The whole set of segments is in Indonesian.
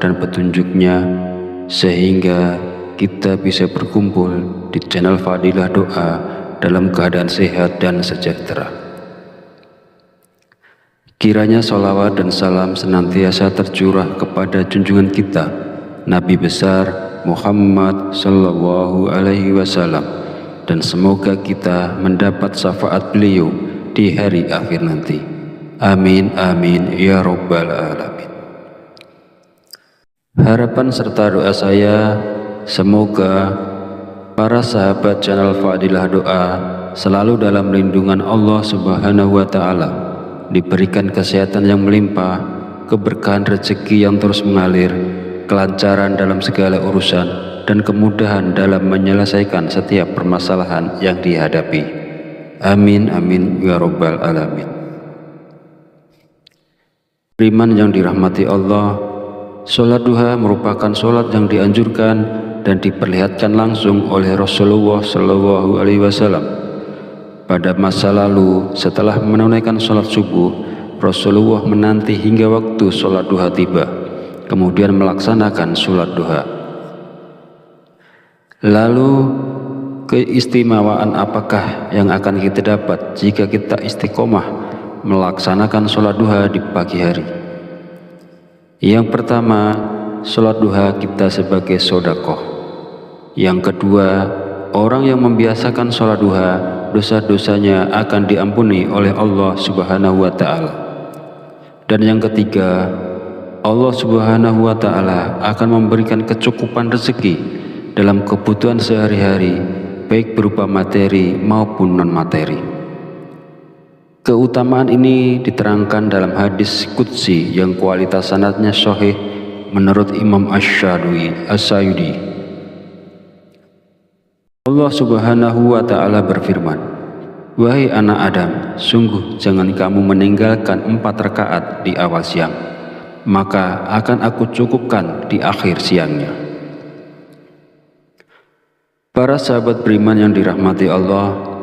dan petunjuknya, sehingga kita bisa berkumpul di channel Fadilah Doa dalam keadaan sehat dan sejahtera. Kiranya sholawat dan salam senantiasa tercurah kepada junjungan kita, Nabi besar Muhammad Sallallahu Alaihi Wasallam, dan semoga kita mendapat syafaat beliau di hari akhir nanti. Amin amin ya rabbal alamin. Harapan serta doa saya, semoga para sahabat channel Fadilah Doa selalu dalam lindungan Allah Subhanahu wa Ta'ala, diberikan kesehatan yang melimpah, keberkahan rezeki yang terus mengalir, kelancaran dalam segala urusan, dan kemudahan dalam menyelesaikan setiap permasalahan yang dihadapi. Amin amin ya rabbal alamin. Beriman yang dirahmati Allah, sholat duha merupakan sholat yang dianjurkan dan diperlihatkan langsung oleh Rasulullah Shallallahu Alaihi Wasallam. Pada masa lalu, setelah menunaikan sholat subuh, Rasulullah menanti hingga waktu sholat duha tiba, kemudian melaksanakan sholat duha. Lalu, keistimewaan apakah yang akan kita dapat jika kita istiqomah melaksanakan sholat duha di pagi hari? Yang pertama, sholat duha kita sebagai sodakoh. Yang kedua, orang yang membiasakan sholat duha, dosa-dosanya akan diampuni oleh Allah Subhanahu wa Ta'ala. Dan yang ketiga, Allah Subhanahu wa Ta'ala akan memberikan kecukupan rezeki dalam kebutuhan sehari-hari, baik berupa materi maupun non-materi. Keutamaan ini diterangkan dalam hadis qudsi yang kualitas sanadnya sahih menurut Imam Asy-Syayudi. Allah Subhanahu wa Ta'ala berfirman, "Wahai anak Adam, sungguh jangan kamu meninggalkan 4 rakaat di awal siang, maka akan aku cukupkan di akhir siangnya." Para sahabat beriman yang dirahmati Allah,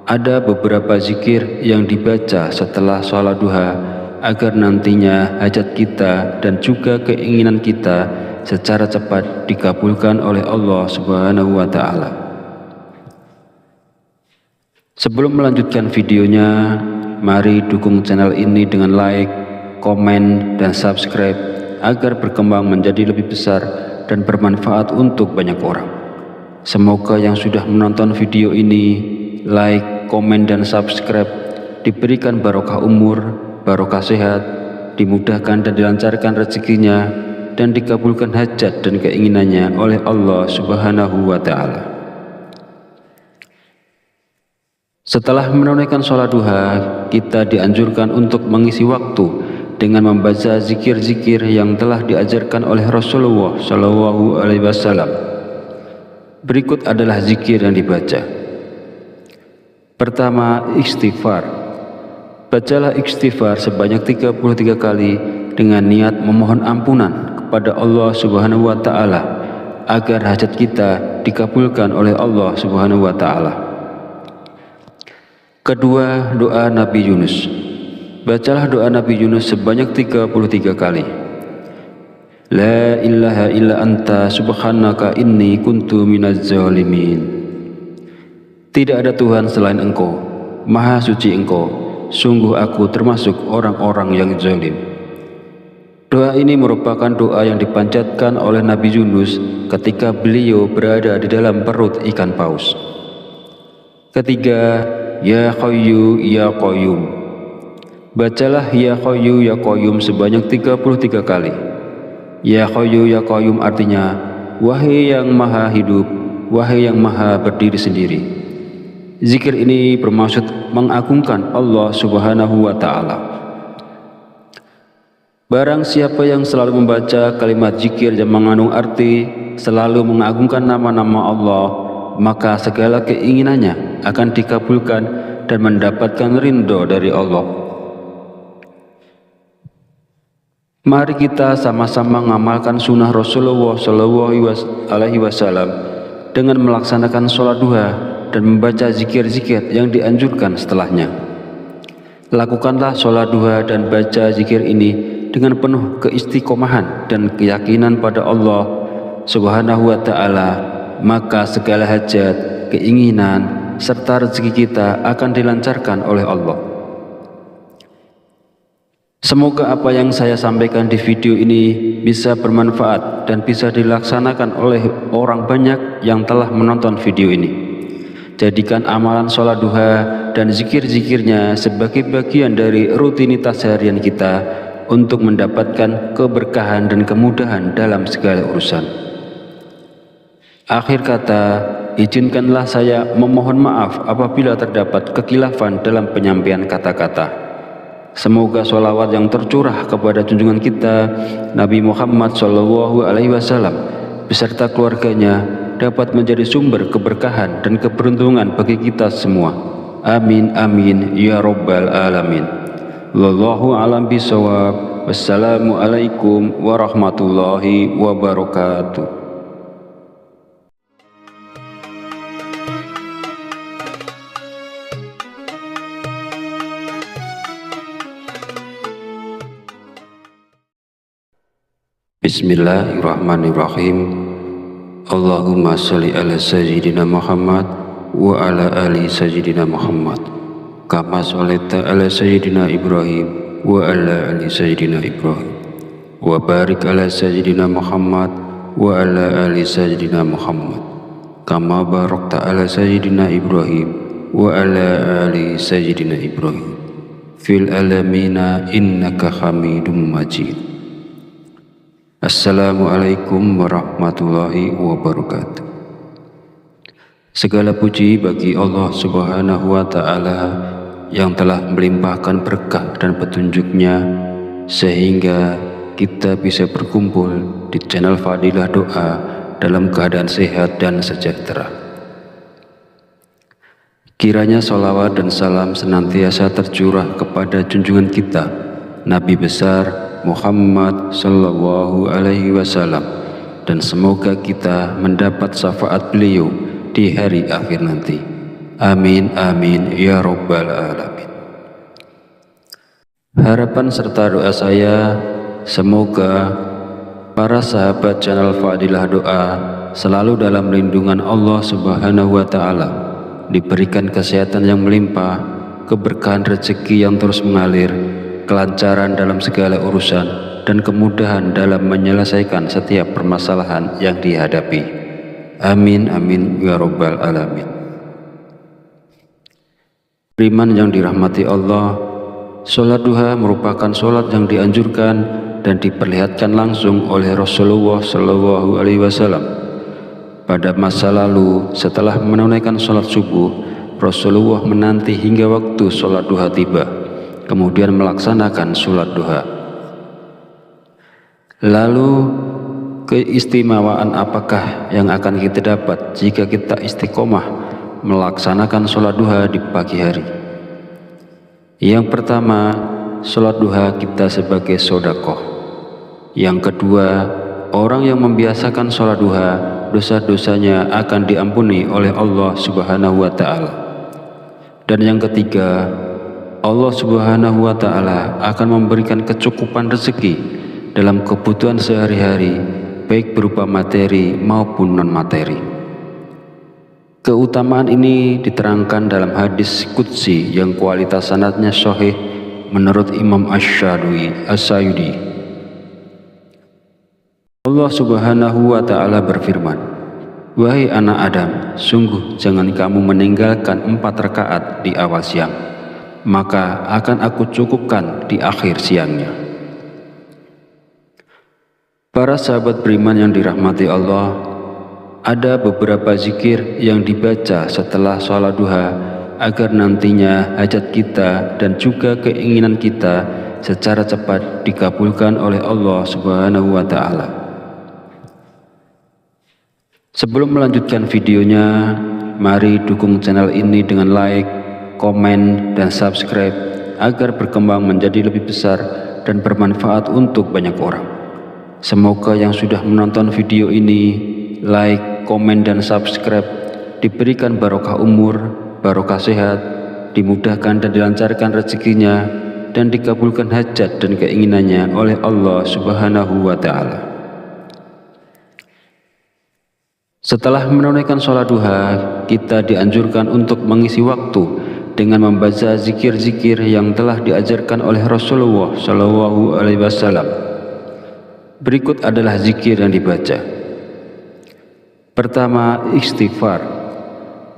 ada beberapa zikir yang dibaca setelah sholat duha agar nantinya hajat kita dan juga keinginan kita secara cepat dikabulkan oleh Allah Subhanahu wa Ta'ala. Sebelum melanjutkan videonya, mari dukung channel ini dengan like, komen, dan subscribe agar berkembang menjadi lebih besar dan bermanfaat untuk banyak orang. Semoga yang sudah menonton video ini, like, komen, dan subscribe diberikan barokah umur, barokah sehat, dimudahkan dan dilancarkan rezekinya, dan dikabulkan hajat dan keinginannya oleh Allah Subhanahu wa Ta'ala. Setelah menunaikan sholat duha, kita dianjurkan untuk mengisi waktu dengan membaca zikir-zikir yang telah diajarkan oleh Rasulullah Shallallahu Alaihi Wasallam. Berikut adalah zikir yang dibaca. Pertama, istighfar. Bacalah istighfar sebanyak 33 kali dengan niat memohon ampunan kepada Allah Subhanahu wa Ta'ala agar hajat kita dikabulkan oleh Allah Subhanahu wa Ta'ala. Kedua, doa Nabi Yunus. Bacalah doa Nabi Yunus sebanyak 33 kali. La ilaha illa anta subhanaka inni kuntu minaz zalimin. Tidak ada Tuhan selain Engkau, Maha Suci Engkau, sungguh aku termasuk orang-orang yang zalim. Doa ini merupakan doa yang dipanjatkan oleh Nabi Yunus ketika beliau berada di dalam perut ikan paus. Ketiga, Ya Hayyu Ya Qayyum. Bacalah Ya Hayyu Ya Qayyum sebanyak 33 kali. Ya Hayyu Ya Qayyum artinya, wahai yang maha hidup, wahai yang maha berdiri sendiri. Zikir ini bermaksud mengagungkan Allah Subhanahu wa Ta'ala. Barang siapa yang selalu membaca kalimat zikir yang mengandung arti selalu mengagungkan nama-nama Allah, maka segala keinginannya akan dikabulkan dan mendapatkan ridho dari Allah. Mari kita sama-sama mengamalkan sunnah Rasulullah Shallallahu Alaihi Wasallam dengan melaksanakan sholat duha dan membaca zikir-zikir yang dianjurkan setelahnya. Lakukanlah sholat duha dan baca zikir ini dengan penuh keistiqomahan dan keyakinan pada Allah Subhanahu wa Ta'ala, maka segala hajat, keinginan, serta rezeki kita akan dilancarkan oleh Allah. Semoga apa yang saya sampaikan di video ini bisa bermanfaat dan bisa dilaksanakan oleh orang banyak yang telah menonton video ini. Jadikan amalan sholat duha dan zikir-zikirnya sebagai bagian dari rutinitas harian kita untuk mendapatkan keberkahan dan kemudahan dalam segala urusan. Akhir kata, izinkanlah saya memohon maaf apabila terdapat kekhilafan dalam penyampaian kata-kata. Semoga sholawat yang tercurah kepada junjungan kita Nabi Muhammad SAW beserta keluarganya dapat menjadi sumber keberkahan dan keberuntungan bagi kita semua. Amin amin ya rabbal alamin. Wallahu a'lam bishawab. Wassalamualaikum warahmatullahi wabarakatuh. Bismillahirrahmanirrahim. Allahumma sholli ala sayyidina Muhammad wa ala ali sayyidina Muhammad kama sholaita ala sayyidina Ibrahim wa ala ali sayyidina Ibrahim wa barik ala sayyidina Muhammad wa ala ali sayyidina Muhammad kama barakta ala sayyidina Ibrahim wa ala ali sayyidina Ibrahim fil alamina innaka hamidum majid. Assalamualaikum warahmatullahi wabarakatuh. Segala puji bagi Allah Subhanahu wa Ta'ala yang telah melimpahkan berkah dan petunjuknya sehingga kita bisa berkumpul di channel Fadilah Doa dalam keadaan sehat dan sejahtera. Kiranya sholawat dan salam senantiasa tercurah kepada junjungan kita Nabi besar Muhammad sallallahu alaihi wasallam, dan semoga kita mendapat syafaat beliau di hari akhir nanti. Amin amin ya rabbal alamin. Harapan serta doa saya, semoga para sahabat channel Fadilah Doa selalu dalam lindungan Allah Subhanahu wa Ta'ala, diberikan kesehatan yang melimpah, keberkahan rezeki yang terus mengalir, kelancaran dalam segala urusan, dan kemudahan dalam menyelesaikan setiap permasalahan yang dihadapi. Amin amin ya rabbal alamin. Beriman yang dirahmati Allah, sholat duha merupakan sholat yang dianjurkan dan diperlihatkan langsung oleh Rasulullah SAW. Pada masa lalu, setelah menunaikan sholat subuh, Rasulullah menanti hingga waktu sholat duha tiba, kemudian melaksanakan sholat duha. Lalu keistimewaan apakah yang akan kita dapat jika kita istiqomah melaksanakan sholat duha di pagi hari? Yang pertama, sholat duha kita sebagai sedekah. Yang kedua, orang yang membiasakan sholat duha, dosa-dosanya akan diampuni oleh Allah Subhanahu wa Ta'ala. Dan yang ketiga, Allah Subhanahu wa Ta'ala akan memberikan kecukupan rezeki dalam kebutuhan sehari-hari, baik berupa materi maupun non-materi. Keutamaan ini diterangkan dalam hadis qudsi yang kualitas sanadnya sahih menurut Imam Asy-Syayudi. Allah Subhanahu wa Ta'ala berfirman, "Wahai anak Adam, sungguh jangan kamu meninggalkan 4 rakaat di awal siang, maka akan aku cukupkan di akhir siangnya." Para sahabat beriman yang dirahmati Allah, ada beberapa zikir yang dibaca setelah sholat duha agar nantinya hajat kita dan juga keinginan kita secara cepat dikabulkan oleh Allah Subhanahu wa Ta'ala. Sebelum melanjutkan videonya, mari dukung channel ini dengan like, komen, dan subscribe agar berkembang menjadi lebih besar dan bermanfaat untuk banyak orang. Semoga yang sudah menonton video ini, like, komen, dan subscribe diberikan barokah umur, barokah sehat, dimudahkan dan dilancarkan rezekinya, dan dikabulkan hajat dan keinginannya oleh Allah Subhanahu wa Ta'ala. Setelah menunaikan sholat duha, kita dianjurkan untuk mengisi waktu dengan membaca zikir-zikir yang telah diajarkan oleh Rasulullah Shallallahu Alaihi Wasallam. Berikut adalah zikir yang dibaca. Pertama, istighfar.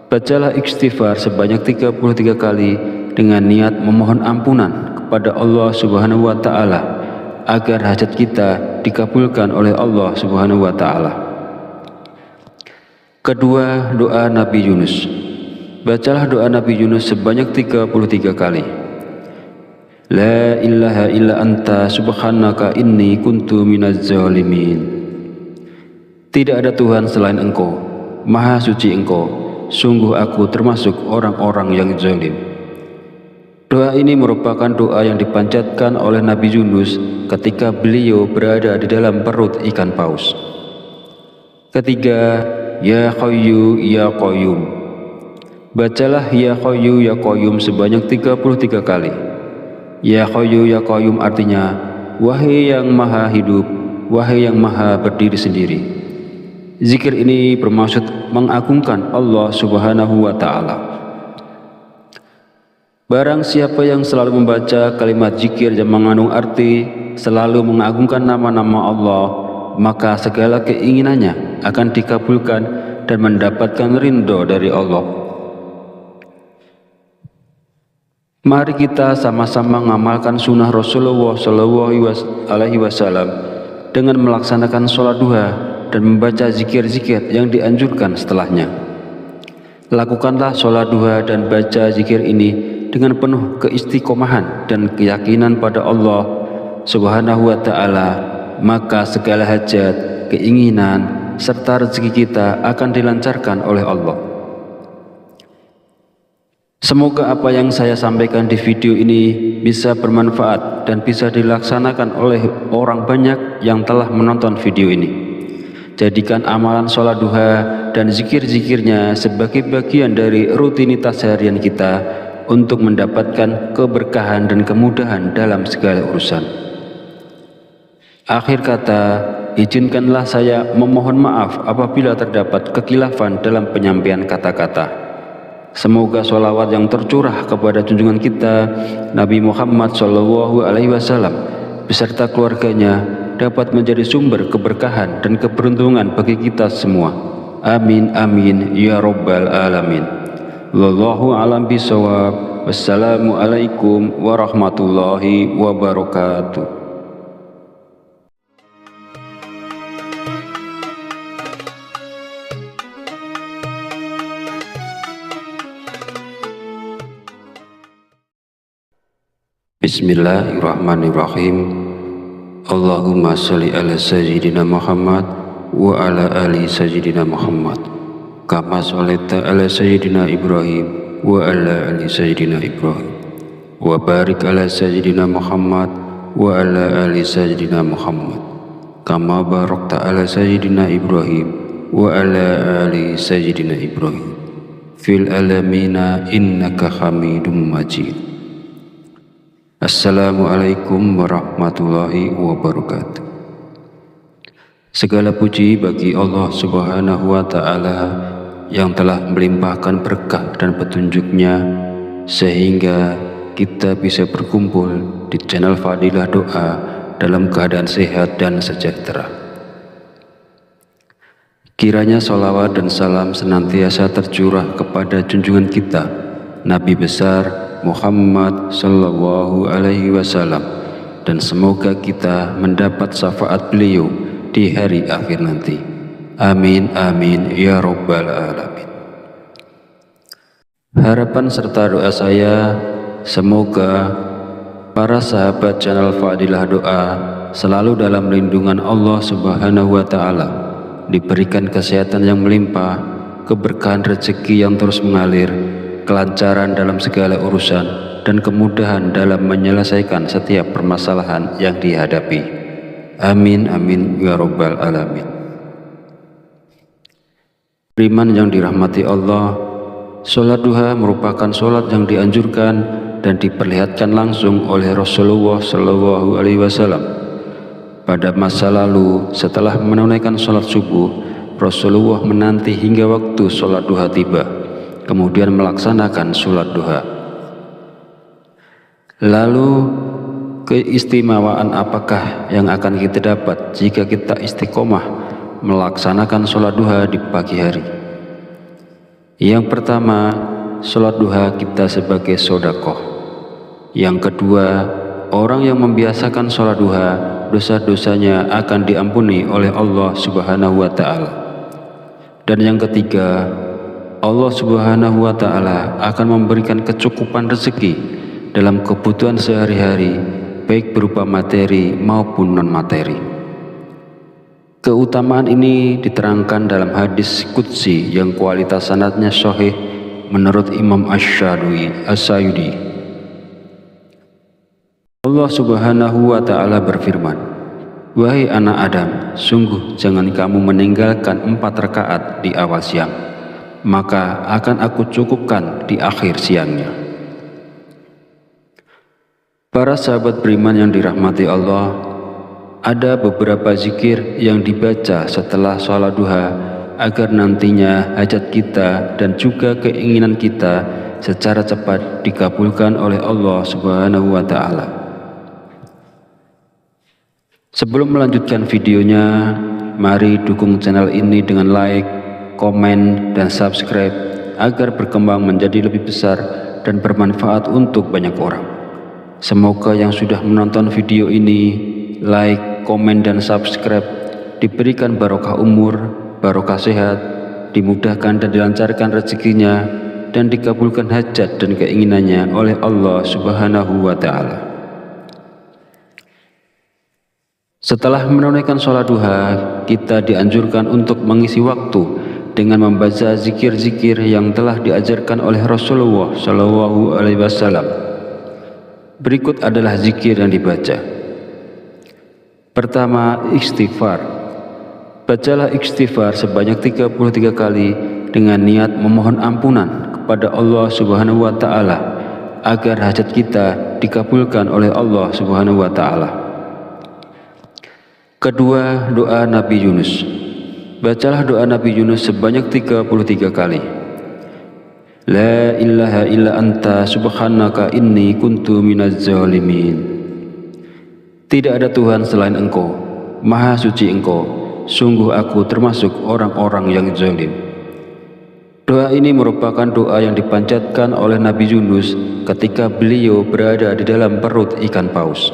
Bacalah istighfar sebanyak 33 kali dengan niat memohon ampunan kepada Allah Subhanahu wa Ta'ala agar hajat kita dikabulkan oleh Allah Subhanahu wa Ta'ala. Kedua, doa Nabi Yunus. Bacalah doa Nabi Yunus sebanyak 33 kali. La ilaha illa anta subhanaka inni kuntu minaz zalimin. Tidak ada Tuhan selain Engkau, Maha suci Engkau, sungguh aku termasuk orang-orang yang zalim. Doa ini merupakan doa yang dipanjatkan oleh Nabi Yunus ketika beliau berada di dalam perut ikan paus. Ketiga, Ya Qayyu Ya Qayyum. Bacalah Ya Qayyu Ya Qayyum sebanyak 33 kali. Ya Qayyu Ya Qayyum artinya, wahai yang maha hidup, wahai yang maha berdiri sendiri. Zikir ini bermaksud mengagungkan Allah Subhanahu wa Ta'ala. Barang siapa yang selalu membaca kalimat zikir yang mengandung arti selalu mengagungkan nama-nama Allah, maka segala keinginannya akan dikabulkan dan mendapatkan ridho dari Allah. Mari kita sama-sama mengamalkan sunnah Rasulullah Shallallahu Alaihi Wasallam dengan melaksanakan sholat duha dan membaca zikir-zikir yang dianjurkan setelahnya. Lakukanlah sholat duha dan baca zikir ini dengan penuh keistiqomahan dan keyakinan pada Allah Subhanahu wa Ta'ala, maka segala hajat, keinginan, serta rezeki kita akan dilancarkan oleh Allah. Semoga apa yang saya sampaikan di video ini bisa bermanfaat dan bisa dilaksanakan oleh orang banyak yang telah menonton video ini. Jadikan amalan sholat duha dan zikir-zikirnya sebagai bagian dari rutinitas harian kita untuk mendapatkan keberkahan dan kemudahan dalam segala urusan. Akhir kata, izinkanlah saya memohon maaf apabila terdapat kekhilafan dalam penyampaian kata-kata. Semoga sholawat yang tercurah kepada junjungan kita Nabi Muhammad Shallallahu Alaihi Wasallam beserta keluarganya dapat menjadi sumber keberkahan dan keberuntungan bagi kita semua. Amin amin ya robbal alamin. Wallahu a'lam bishawab. Wassalamualaikum warahmatullahi wabarakatuh. Bismillahirrahmanirrahim. Allahumma sholli ala sayyidina Muhammad wa ala ali sayyidina Muhammad kama sholaita ala sayyidina Ibrahim wa ala ali sayyidina Ibrahim wa barik ala sayyidina Muhammad wa ala ali sayyidina Muhammad kama barakta ala sayyidina Ibrahim wa ala ali sayyidina Ibrahim fil alamina innaka Hamidum Majid. Assalamualaikum warahmatullahi wabarakatuh. Segala puji bagi Allah Subhanahu wa Ta'ala yang telah melimpahkan berkah dan petunjuknya sehingga kita bisa berkumpul di channel Fadilah Doa dalam keadaan sehat dan sejahtera. Kiranya sholawat dan salam senantiasa tercurah kepada junjungan kita Nabi besar Muhammad Sallallahu Alaihi Wasallam, dan semoga kita mendapat syafaat beliau di hari akhir nanti. Amin amin ya robbal alamin. Harapan serta doa saya, semoga para sahabat channel Fadilah Doa selalu dalam lindungan Allah Subhanahu wa Ta'ala, diberikan kesehatan yang melimpah, keberkahan rezeki yang terus mengalir, kelancaran dalam segala urusan, dan kemudahan dalam menyelesaikan setiap permasalahan yang dihadapi. Amin amin ya robbal alamin. Beriman yang dirahmati Allah, sholat duha merupakan sholat yang dianjurkan dan diperlihatkan langsung oleh Rasulullah Shallallahu Alaihi Wasallam. Pada masa lalu, setelah menunaikan sholat subuh, Rasulullah menanti hingga waktu sholat duha tiba, kemudian melaksanakan sholat duha. Lalu, keistimewaan apakah yang akan kita dapat jika kita istiqomah melaksanakan sholat duha di pagi hari? Yang pertama, sholat duha kita sebagai sedekah. Yang kedua, orang yang membiasakan sholat duha, dosa-dosanya akan diampuni oleh Allah Subhanahu wa Ta'ala. Dan yang ketiga, Allah Subhanahu wa Ta'ala akan memberikan kecukupan rezeki dalam kebutuhan sehari-hari, baik berupa materi maupun non-materi. Keutamaan ini diterangkan dalam hadis qudsi yang kualitas sanadnya sahih menurut Imam Asy-Syayudi. Allah Subhanahu wa Ta'ala berfirman, "Wahai anak Adam, sungguh jangan kamu meninggalkan 4 rakaat di awal siang, maka akan aku cukupkan di akhir siangnya." Para sahabat beriman yang dirahmati Allah, ada beberapa zikir yang dibaca setelah sholat duha agar nantinya hajat kita dan juga keinginan kita secara cepat dikabulkan oleh Allah Subhanahu wa Ta'ala. Sebelum melanjutkan videonya, mari dukung channel ini dengan like, komen, dan subscribe agar berkembang menjadi lebih besar dan bermanfaat untuk banyak orang. Semoga yang sudah menonton video ini, like, komen, dan subscribe diberikan barokah umur, barokah sehat, dimudahkan dan dilancarkan rezekinya, dan dikabulkan hajat dan keinginannya oleh Allah Subhanahu wa Ta'ala. Setelah menunaikan sholat duha, kita dianjurkan untuk mengisi waktu dengan membaca zikir-zikir yang telah diajarkan oleh Rasulullah Shallallahu Alaihi Wasallam. Berikut adalah zikir yang dibaca. Pertama, istighfar. Bacalah istighfar sebanyak 33 kali dengan niat memohon ampunan kepada Allah Subhanahu wa Ta'ala agar hajat kita dikabulkan oleh Allah Subhanahu wa Ta'ala. Kedua, doa Nabi Yunus. Bacalah doa Nabi Yunus sebanyak 33 kali. La ilaha illa anta subhanaka inni kuntu minaz zalimin. Tidak ada Tuhan selain Engkau, Maha Suci Engkau, sungguh aku termasuk orang-orang yang zalim. Doa ini merupakan doa yang dipanjatkan oleh Nabi Yunus ketika beliau berada di dalam perut ikan paus.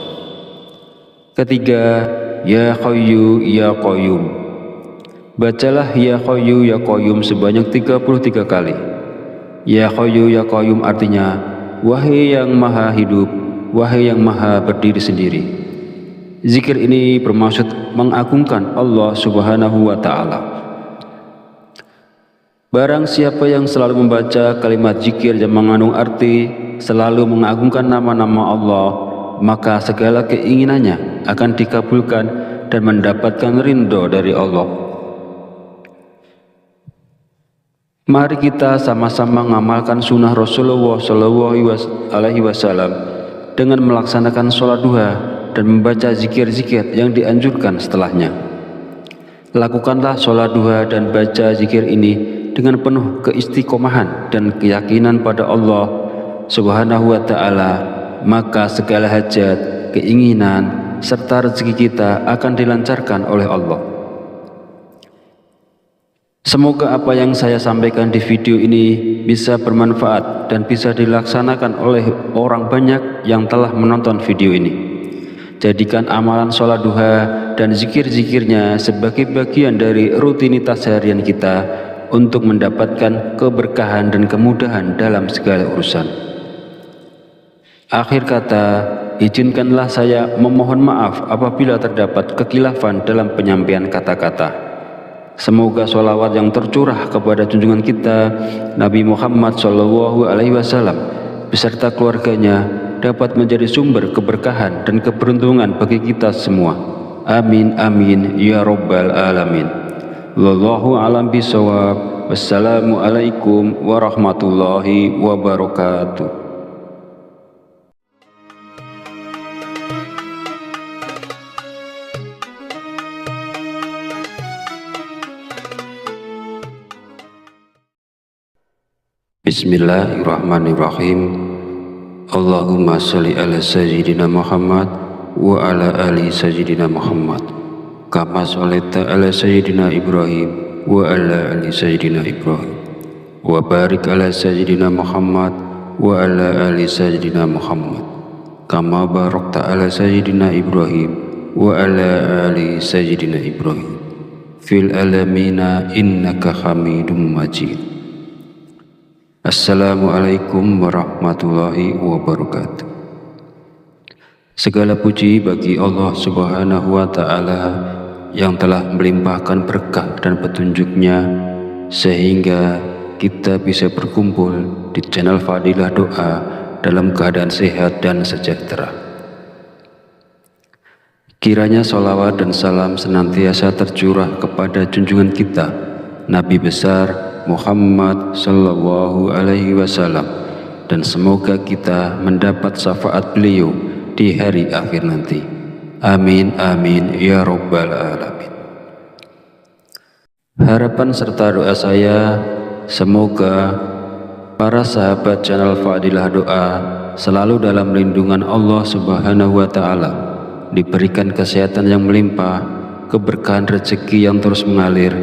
Ketiga, Ya Hayyu Ya Qayyum. Bacalah Ya Hayyu Ya Qayyum sebanyak 33 kali. Ya Hayyu Ya Qayyum artinya, wahai yang maha hidup, wahai yang maha berdiri sendiri. Zikir ini bermaksud mengagungkan Allah Subhanahu wa Ta'ala. Barang siapa yang selalu membaca kalimat zikir yang mengandung arti selalu mengagungkan nama-nama Allah, maka segala keinginannya akan dikabulkan dan mendapatkan ridho dari Allah. Mari kita sama-sama mengamalkan sunnah Rasulullah Shallallahu Alaihi Wasallam dengan melaksanakan sholat duha dan membaca zikir-zikir yang dianjurkan setelahnya. Lakukanlah sholat duha dan baca zikir ini dengan penuh keistiqomahan dan keyakinan pada Allah Subhanahu wa Ta'ala, maka segala hajat, keinginan, serta rezeki kita akan dilancarkan oleh Allah. Semoga apa yang saya sampaikan di video ini bisa bermanfaat dan bisa dilaksanakan oleh orang banyak yang telah menonton video ini. Jadikan amalan sholat duha dan zikir-zikirnya sebagai bagian dari rutinitas harian kita untuk mendapatkan keberkahan dan kemudahan dalam segala urusan. Akhir kata, izinkanlah saya memohon maaf apabila terdapat kekhilafan dalam penyampaian kata-kata. Semoga sholawat yang tercurah kepada junjungan kita Nabi Muhammad Shallallahu Alaihi Wasallam beserta keluarganya dapat menjadi sumber keberkahan dan keberuntungan bagi kita semua. Amin amin ya rabbal alamin. Wallahu a'lam bishawab. Wassalamualaikum warahmatullahi wabarakatuh. Bismillahirrahmanirrahim. Allahumma sholli ala sayyidina Muhammad wa ala ali sayyidina Muhammad kama sholaita ala sayyidina Ibrahim wa ala ali sayyidina Ibrahim wa barik ala sayyidina Muhammad wa ala ali sayyidina Muhammad kama barakta ala sayyidina Ibrahim wa ala ali sayyidina Ibrahim fil alamina innaka hamidum majid. Assalamualaikum warahmatullahi wabarakatuh. Segala puji bagi Allah Subhanahu wa Ta'ala yang telah melimpahkan berkah dan petunjuknya sehingga kita bisa berkumpul di channel Fadilah Doa dalam keadaan sehat dan sejahtera. Kiranya sholawat dan salam senantiasa tercurah kepada junjungan kita Nabi besar Muhammad Sallallahu Alaihi Wasallam, dan semoga kita mendapat syafaat beliau di hari akhir nanti. Amin amin ya rabbal alamin. Harapan serta doa saya, semoga para sahabat channel Fadilah Doa selalu dalam lindungan Allah Subhanahu wa Ta'ala, diberikan kesehatan yang melimpah, keberkahan rezeki yang terus mengalir,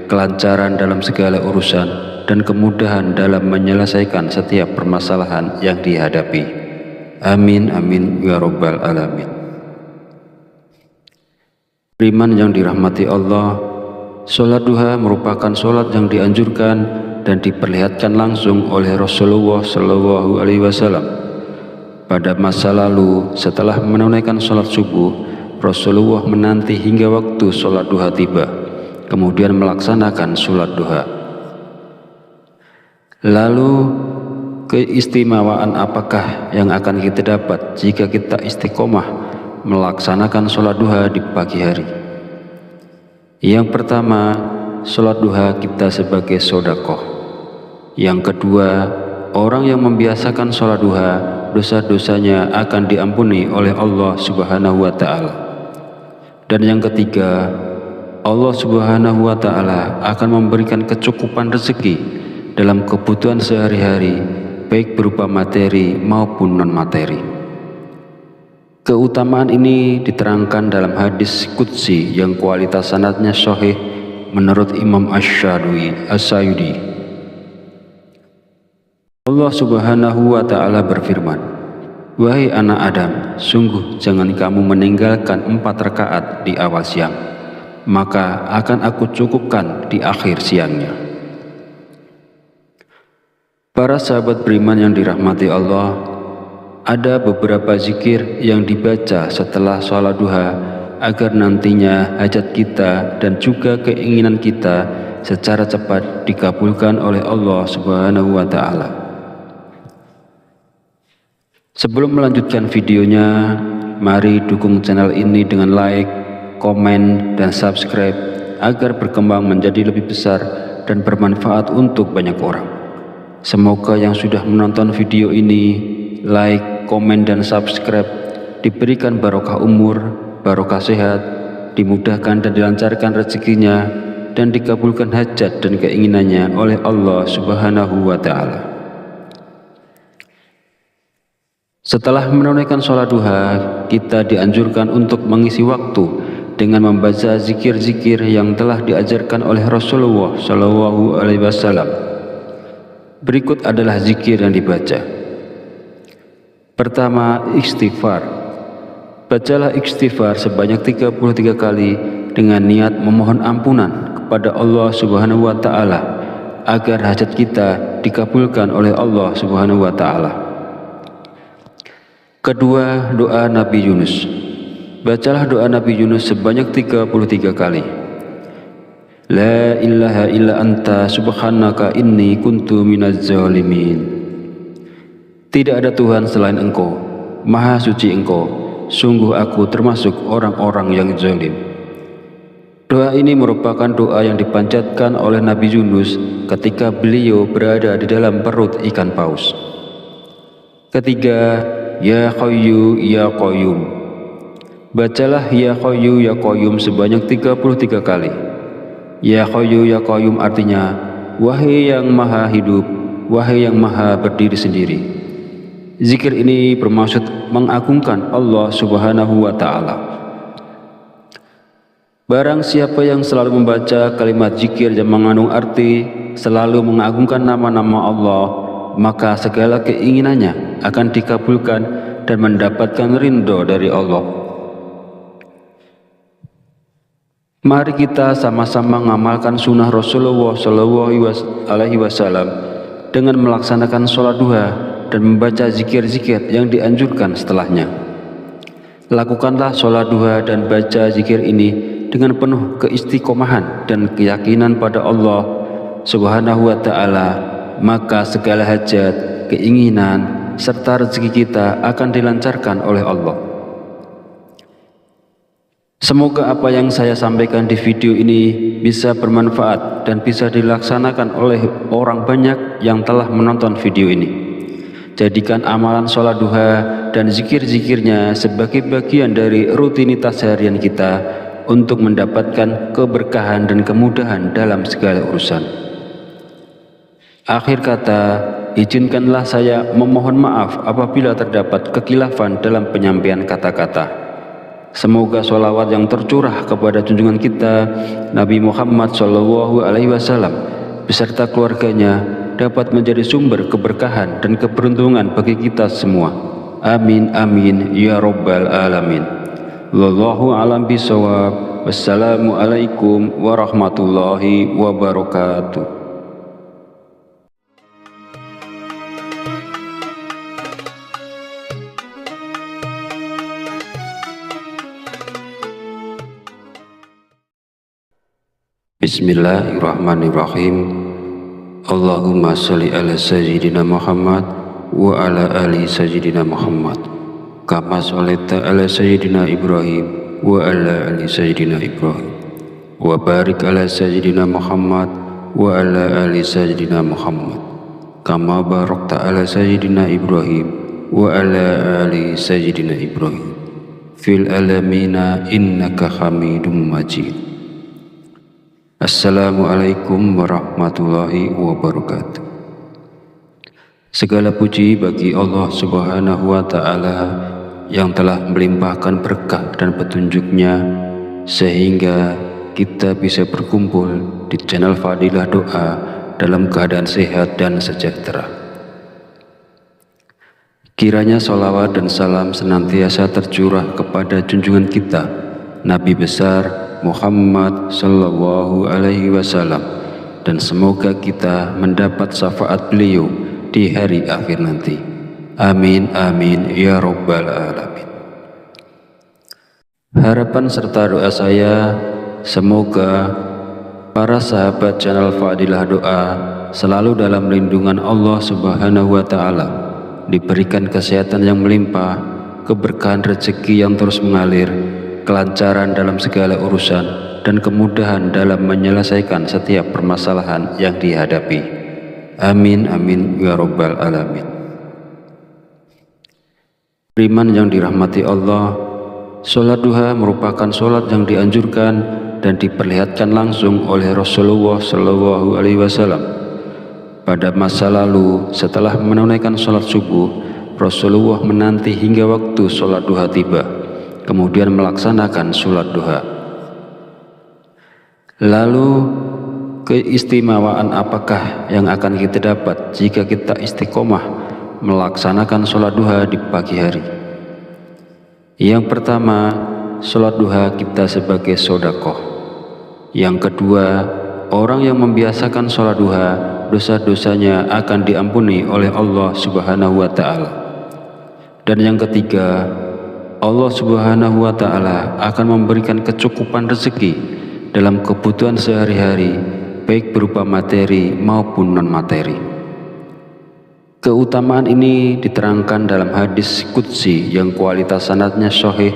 kelancaran dalam segala urusan, dan kemudahan dalam menyelesaikan setiap permasalahan yang dihadapi. Amin amin ya rabbal alamin. Beriman yang dirahmati Allah, sholat duha merupakan sholat yang dianjurkan dan diperlihatkan langsung oleh Rasulullah Shallallahu Alaihi Wasallam. Pada masa lalu, setelah menunaikan sholat subuh, Rasulullah menanti hingga waktu sholat duha tiba, kemudian melaksanakan sholat duha. Lalu keistimewaan apakah yang akan kita dapat jika kita istiqomah melaksanakan sholat duha di pagi hari? Yang pertama, sholat duha kita sebagai sedekah. Yang kedua, orang yang membiasakan sholat duha, dosa-dosanya akan diampuni oleh Allah Subhanahu wa Ta'ala. Dan yang ketiga, Allah Subhanahu wa Ta'ala akan memberikan kecukupan rezeki dalam kebutuhan sehari-hari, baik berupa materi maupun non-materi. Keutamaan ini diterangkan dalam hadis qudsi yang kualitas sanadnya sahih menurut Imam Asy-Syadili. Allah Subhanahu wa Ta'ala berfirman, "Wahai anak Adam, sungguh jangan kamu meninggalkan 4 rakaat di awal siang, maka akan aku cukupkan di akhir siangnya." Para sahabat beriman yang dirahmati Allah, ada beberapa zikir yang dibaca setelah sholat duha agar nantinya hajat kita dan juga keinginan kita secara cepat dikabulkan oleh Allah Subhanahu wa Ta'ala. Sebelum melanjutkan videonya, mari dukung channel ini dengan like, komen, dan subscribe agar berkembang menjadi lebih besar dan bermanfaat untuk banyak orang. Semoga yang sudah menonton video ini, like, komen, dan subscribe diberikan barokah umur, barokah sehat, dimudahkan dan dilancarkan rezekinya, dan dikabulkan hajat dan keinginannya oleh Allah Subhanahu wa Ta'ala. Setelah menunaikan sholat duha, kita dianjurkan untuk mengisi waktu dengan membaca zikir-zikir yang telah diajarkan oleh Rasulullah Shallallahu Alaihi Wasallam. Berikut adalah zikir yang dibaca. Pertama, istighfar. Bacalah istighfar sebanyak 33 kali dengan niat memohon ampunan kepada Allah Subhanahu wa Ta'ala agar hajat kita dikabulkan oleh Allah Subhanahu wa Ta'ala. Kedua, doa Nabi Yunus. Bacalah doa Nabi Yunus sebanyak 33 kali. La ilaha illa anta subhanaka inni kuntu minaz zalimin. Tidak ada Tuhan selain Engkau, Maha Suci Engkau, sungguh aku termasuk orang-orang yang zalim. Doa ini merupakan doa yang dipanjatkan oleh Nabi Yunus ketika beliau berada di dalam perut ikan paus. Ketiga, Ya Hayyu Ya Qayyum. Bacalah Ya Hayyu Ya Qayyum sebanyak 33 kali. Ya Hayyu Ya Qayyum artinya, wahai yang maha hidup, wahai yang maha berdiri sendiri. Zikir ini bermaksud mengagungkan Allah Subhanahu wa Ta'ala. Barang siapa yang selalu membaca kalimat zikir yang mengandung arti selalu mengagungkan nama-nama Allah, maka segala keinginannya akan dikabulkan dan mendapatkan ridho dari Allah. Mari kita sama-sama mengamalkan sunnah Rasulullah SAW dengan melaksanakan sholat duha dan membaca zikir-zikir yang dianjurkan setelahnya. Lakukanlah sholat duha dan baca zikir ini dengan penuh keistiqomahan dan keyakinan pada Allah Subhanahu wa Ta'ala, maka segala hajat, keinginan, serta rezeki kita akan dilancarkan oleh Allah. Semoga apa yang saya sampaikan di video ini bisa bermanfaat dan bisa dilaksanakan oleh orang banyak yang telah menonton video ini. Jadikan amalan sholat duha dan zikir-zikirnya sebagai bagian dari rutinitas harian kita untuk mendapatkan keberkahan dan kemudahan dalam segala urusan. Akhir kata, izinkanlah saya memohon maaf apabila terdapat kekhilafan dalam penyampaian kata-kata. Semoga sholawat yang tercurah kepada junjungan kita Nabi Muhammad SAW beserta keluarganya dapat menjadi sumber keberkahan dan keberuntungan bagi kita semua. Amin amin ya rabbal alamin. Wallahu a'lam bishawab. Wassalamualaikum warahmatullahi wabarakatuh. Bismillahirrahmanirrahim. Allahumma sholli ala sayyidina Muhammad wa ala ali sayyidina Muhammad kama sholaita ala sayyidina Ibrahim wa ala ali sayyidina Ibrahim wa barik ala sayyidina Muhammad wa ala ali sayyidina Muhammad kama barakta ala sayyidina Ibrahim wa ala ali sayyidina Ibrahim fil alamina innaka hamidum majid. Assalamualaikum warahmatullahi wabarakatuh. Segala puji bagi Allah Subhanahu wa Ta'ala yang telah melimpahkan berkah dan petunjuknya sehingga kita bisa berkumpul di channel Fadilah Doa dalam keadaan sehat dan sejahtera. Kiranya sholawat dan salam senantiasa tercurah kepada junjungan kita Nabi besar Muhammad Sallallahu Alaihi Wasallam, dan semoga kita mendapat syafaat beliau di hari akhir nanti. Amin amin ya rabbal alamin. Harapan serta doa saya, semoga para sahabat channel Fadilah Doa selalu dalam lindungan Allah Subhanahu wa Ta'ala, diberikan kesehatan yang melimpah, keberkahan rezeki yang terus mengalir, kelancaran dalam segala urusan, dan kemudahan dalam menyelesaikan setiap permasalahan yang dihadapi. Amin amin ya rabbal alamin. Beriman yang dirahmati Allah, sholat duha merupakan sholat yang dianjurkan dan diperlihatkan langsung oleh Rasulullah Shallallahu Alaihi Wasallam. Pada masa lalu, setelah menunaikan sholat subuh, Rasulullah menanti hingga waktu sholat duha tiba, kemudian melaksanakan sholat duha. Lalu, keistimewaan apakah yang akan kita dapat jika kita istiqomah melaksanakan sholat duha di pagi hari? Yang pertama, sholat duha kita sebagai sodakoh. Yang kedua, orang yang membiasakan sholat duha, dosa-dosanya akan diampuni oleh Allah Subhanahu wa Ta'ala. Dan yang ketiga, Allah Subhanahu wa Ta'ala akan memberikan kecukupan rezeki dalam kebutuhan sehari-hari, baik berupa materi maupun non-materi. Keutamaan ini diterangkan dalam hadis qudsi yang kualitas sanadnya sahih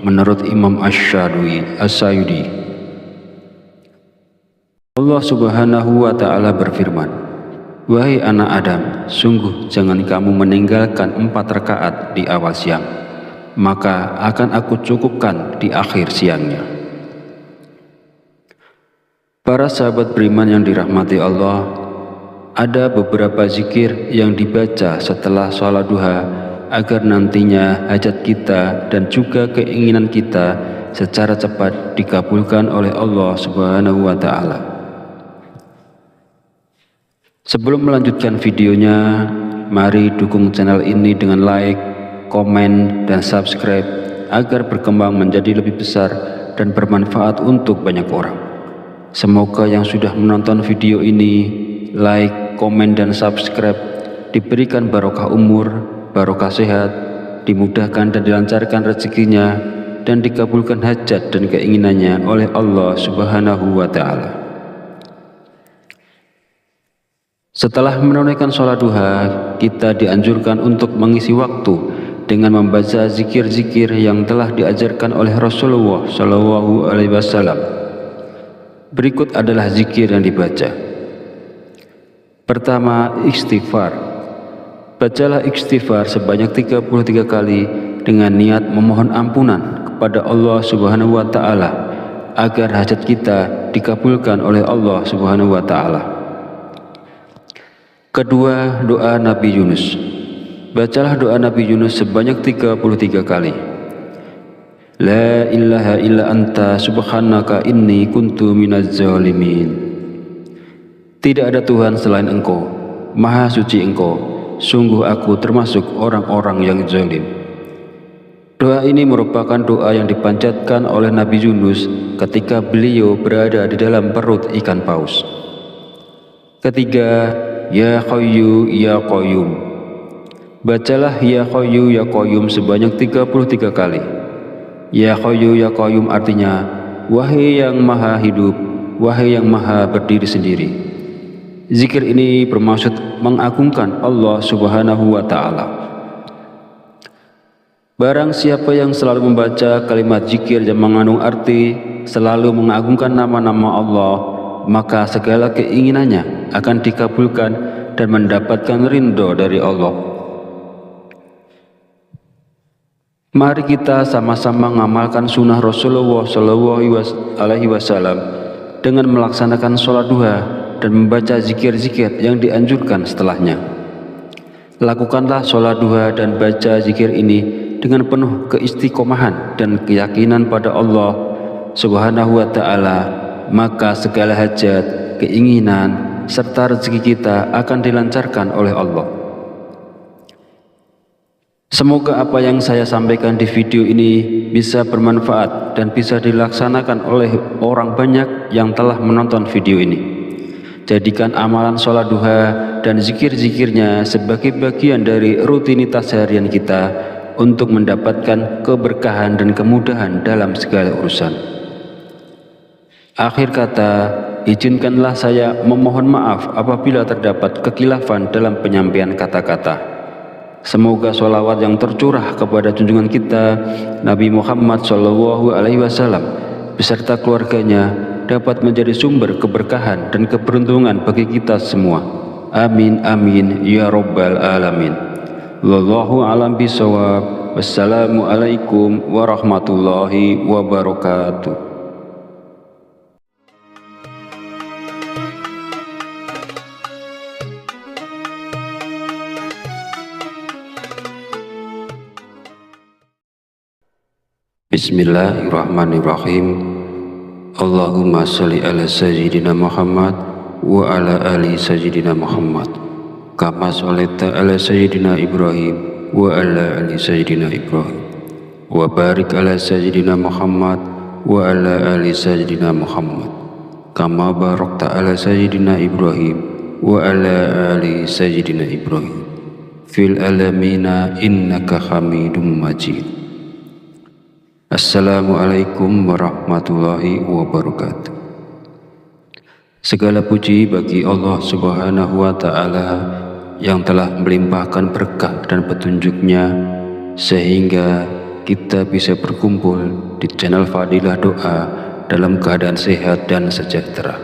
menurut Imam Asy-Syayudi. Allah Subhanahu wa Ta'ala berfirman, "Wahai anak Adam, sungguh jangan kamu meninggalkan 4 rakaat di awal siang, maka akan aku cukupkan di akhir siangnya." Para sahabat beriman yang dirahmati Allah, Ada beberapa zikir yang dibaca setelah sholat duha agar nantinya hajat kita dan juga keinginan kita secara cepat dikabulkan oleh Allah Subhanahu wa Ta'ala. Sebelum melanjutkan videonya, mari dukung channel ini dengan like, komen, dan subscribe agar berkembang menjadi lebih besar dan bermanfaat untuk banyak orang. Semoga yang sudah menonton video ini, like, komen, dan subscribe diberikan barokah umur, barokah sehat, dimudahkan dan dilancarkan rezekinya, dan dikabulkan hajat dan keinginannya oleh Allah Subhanahu wa Ta'ala. Setelah menunaikan sholat duha, kita dianjurkan untuk mengisi waktu dengan membaca zikir-zikir yang telah diajarkan oleh Rasulullah Shallallahu Alaihi Wasallam. Berikut adalah zikir yang dibaca. Pertama, istighfar. Bacalah istighfar sebanyak 33 kali dengan niat memohon ampunan kepada Allah Subhanahu wa Ta'ala agar hajat kita dikabulkan oleh Allah Subhanahu wa Ta'ala. Kedua, doa Nabi Yunus. Bacalah doa Nabi Yunus sebanyak 33 kali. La ilaha illa anta subhanaka inni kuntu minaz zalimin. Tidak ada Tuhan selain Engkau, Maha Suci Engkau, sungguh aku termasuk orang-orang yang zalim. Doa ini merupakan doa yang dipanjatkan oleh Nabi Yunus ketika beliau berada di dalam perut ikan paus. Ketiga, Ya Hayyu Ya Qayyum. Bacalah Ya Hayyu Ya Qayyum sebanyak 33 kali. Ya Hayyu Ya Qayyum artinya, wahai yang maha hidup, wahai yang maha berdiri sendiri. Zikir ini bermaksud mengagungkan Allah Subhanahu wa Ta'ala. Barang siapa yang selalu membaca kalimat zikir yang mengandung arti selalu mengagungkan nama-nama Allah, maka segala keinginannya akan dikabulkan dan mendapatkan ridho dari Allah. Mari kita sama-sama mengamalkan sunnah Rasulullah Shallallahu Alaihi Wasallam dengan melaksanakan sholat duha dan membaca zikir-zikir yang dianjurkan setelahnya. Lakukanlah sholat duha dan baca zikir ini dengan penuh keistiqomahan dan keyakinan pada Allah Subhanahu wa Ta'ala, maka segala hajat, keinginan, serta rezeki kita akan dilancarkan oleh Allah. Semoga apa yang saya sampaikan di video ini bisa bermanfaat dan bisa dilaksanakan oleh orang banyak yang telah menonton video ini. Jadikan amalan sholat duha dan zikir-zikirnya sebagai bagian dari rutinitas harian kita untuk mendapatkan keberkahan dan kemudahan dalam segala urusan. Akhir kata, izinkanlah saya memohon maaf apabila terdapat kekhilafan dalam penyampaian kata-kata. Semoga sholawat yang tercurah kepada junjungan kita Nabi Muhammad Shallallahu Alaihi Wasallam beserta keluarganya dapat menjadi sumber keberkahan dan keberuntungan bagi kita semua. Amin amin ya rabbal alamin. Wallahu a'lam bishawab. Wassalamualaikum warahmatullahi wabarakatuh. Bismillahirrahmanirrahim. Allahumma sholli ala sayyidina Muhammad wa ala ali sayyidina Muhammad kama sholaita ala sayyidina Ibrahim wa ala ali sayyidina Ibrahim wa barik ala sayyidina Muhammad wa ala ali sayyidina Muhammad kama barakta ala sayyidina Ibrahim wa ala ali sayyidina Ibrahim fil alamina innaka Hamidum Majid. Assalamualaikum warahmatullahi wabarakatuh. Segala puji bagi Allah Subhanahu wa Ta'ala yang telah melimpahkan berkah dan petunjuknya sehingga kita bisa berkumpul di channel Fadilah Doa dalam keadaan sehat dan sejahtera.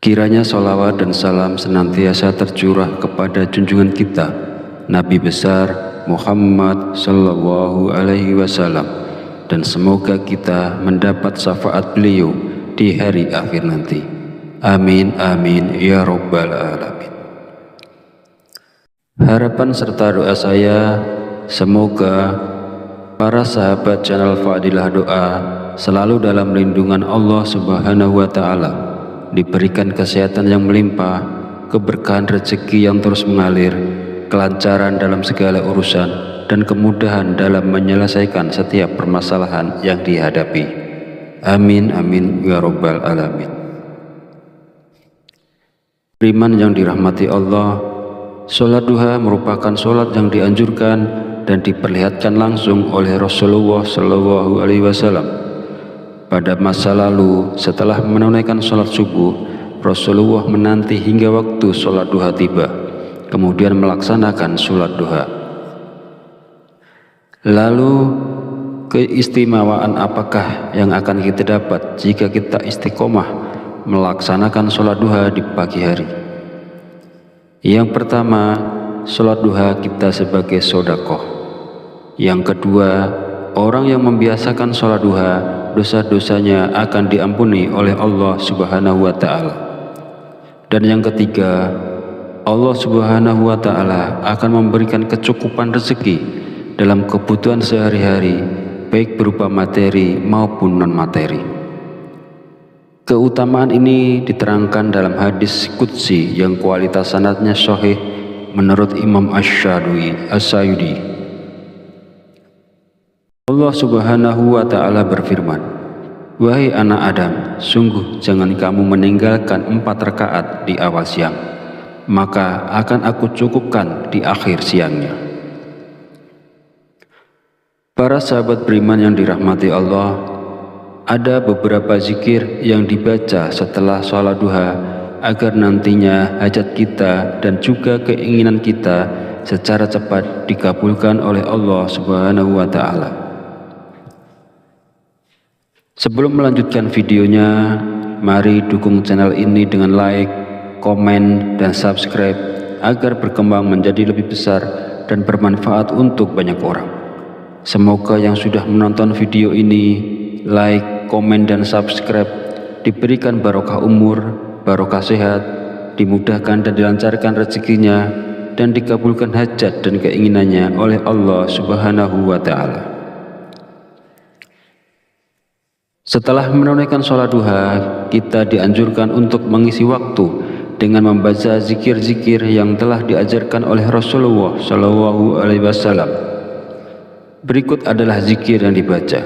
Kiranya sholawat dan salam senantiasa tercurah kepada junjungan kita Nabi besar Muhammad Sallallahu Alaihi Wasallam, dan semoga kita mendapat syafaat beliau di hari akhir nanti. Amin amin ya rabbal alamin. Harapan serta doa saya, semoga para sahabat channel Fadilah Doa selalu dalam lindungan Allah Subhanahu wa Ta'ala, diberikan kesehatan yang melimpah, keberkahan rezeki yang terus mengalir, kelancaran dalam segala urusan, dan kemudahan dalam menyelesaikan setiap permasalahan yang dihadapi. Amin amin ya rabbal alamin. Beriman yang dirahmati Allah, sholat duha merupakan sholat yang dianjurkan dan diperlihatkan langsung oleh Rasulullah Shallallahu Alaihi Wasallam. Pada masa lalu, setelah menunaikan sholat subuh, Rasulullah menanti hingga waktu sholat duha tiba, kemudian melaksanakan sholat duha. Lalu, keistimewaan apakah yang akan kita dapat jika kita istiqomah melaksanakan sholat duha di pagi hari? Yang pertama, sholat duha kita sebagai sodakoh. Yang kedua, orang yang membiasakan sholat duha, dosa-dosanya akan diampuni oleh Allah Subhanahu wa Ta'ala. Dan yang ketiga, Allah Subhanahu wa Ta'ala akan memberikan kecukupan rezeki dalam kebutuhan sehari-hari, baik berupa materi maupun non-materi. Keutamaan ini diterangkan dalam hadis qudsi yang kualitas sanadnya sahih menurut Imam Asy-Syayudi. Allah Subhanahu wa Ta'ala berfirman, "Wahai anak Adam, sungguh jangan kamu meninggalkan 4 rakaat di awal siang, maka akan aku cukupkan di akhir siangnya." Para sahabat beriman yang dirahmati Allah, ada beberapa zikir yang dibaca setelah sholat duha agar nantinya hajat kita dan juga keinginan kita secara cepat dikabulkan oleh Allah Subhanahu wa Ta'ala. Sebelum melanjutkan videonya, mari dukung channel ini dengan like, komen, dan subscribe agar berkembang menjadi lebih besar dan bermanfaat untuk banyak orang. Semoga yang sudah menonton video ini, like, komen, dan subscribe diberikan barokah umur, barokah sehat, dimudahkan dan dilancarkan rezekinya, dan dikabulkan hajat dan keinginannya oleh Allah Subhanahu wa Ta'ala. Setelah menunaikan sholat duha, kita dianjurkan untuk mengisi waktu dengan membaca zikir-zikir yang telah diajarkan oleh Rasulullah Shallallahu Alaihi Wasallam. Berikut adalah zikir yang dibaca.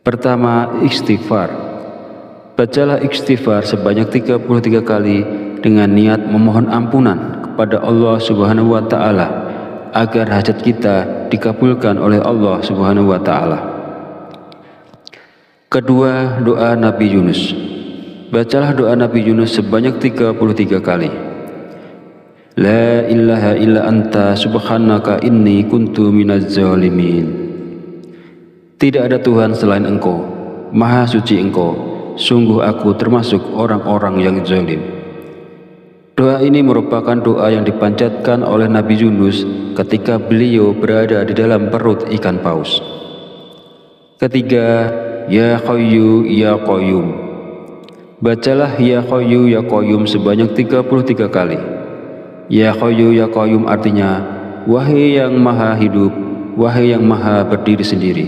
Pertama, istighfar. Bacalah istighfar sebanyak 33 kali dengan niat memohon ampunan kepada Allah Subhanahu wa Ta'ala agar hajat kita dikabulkan oleh Allah Subhanahu wa Ta'ala. Kedua, doa Nabi Yunus. Bacalah doa Nabi Yunus sebanyak 33 kali. La ilaha illa anta subhanaka inni kuntu minaz zalimin. Tidak ada Tuhan selain Engkau, Maha Suci Engkau, sungguh aku termasuk orang-orang yang zalim. Doa ini merupakan doa yang dipanjatkan oleh Nabi Yunus ketika beliau berada di dalam perut ikan paus. Ketiga, Ya Hayyu Ya Qayyum. Bacalah Ya Hayyu Ya Qayyum sebanyak 33 kali. Ya Hayyu Ya Qayyum artinya, wahai yang maha hidup, wahai yang maha berdiri sendiri.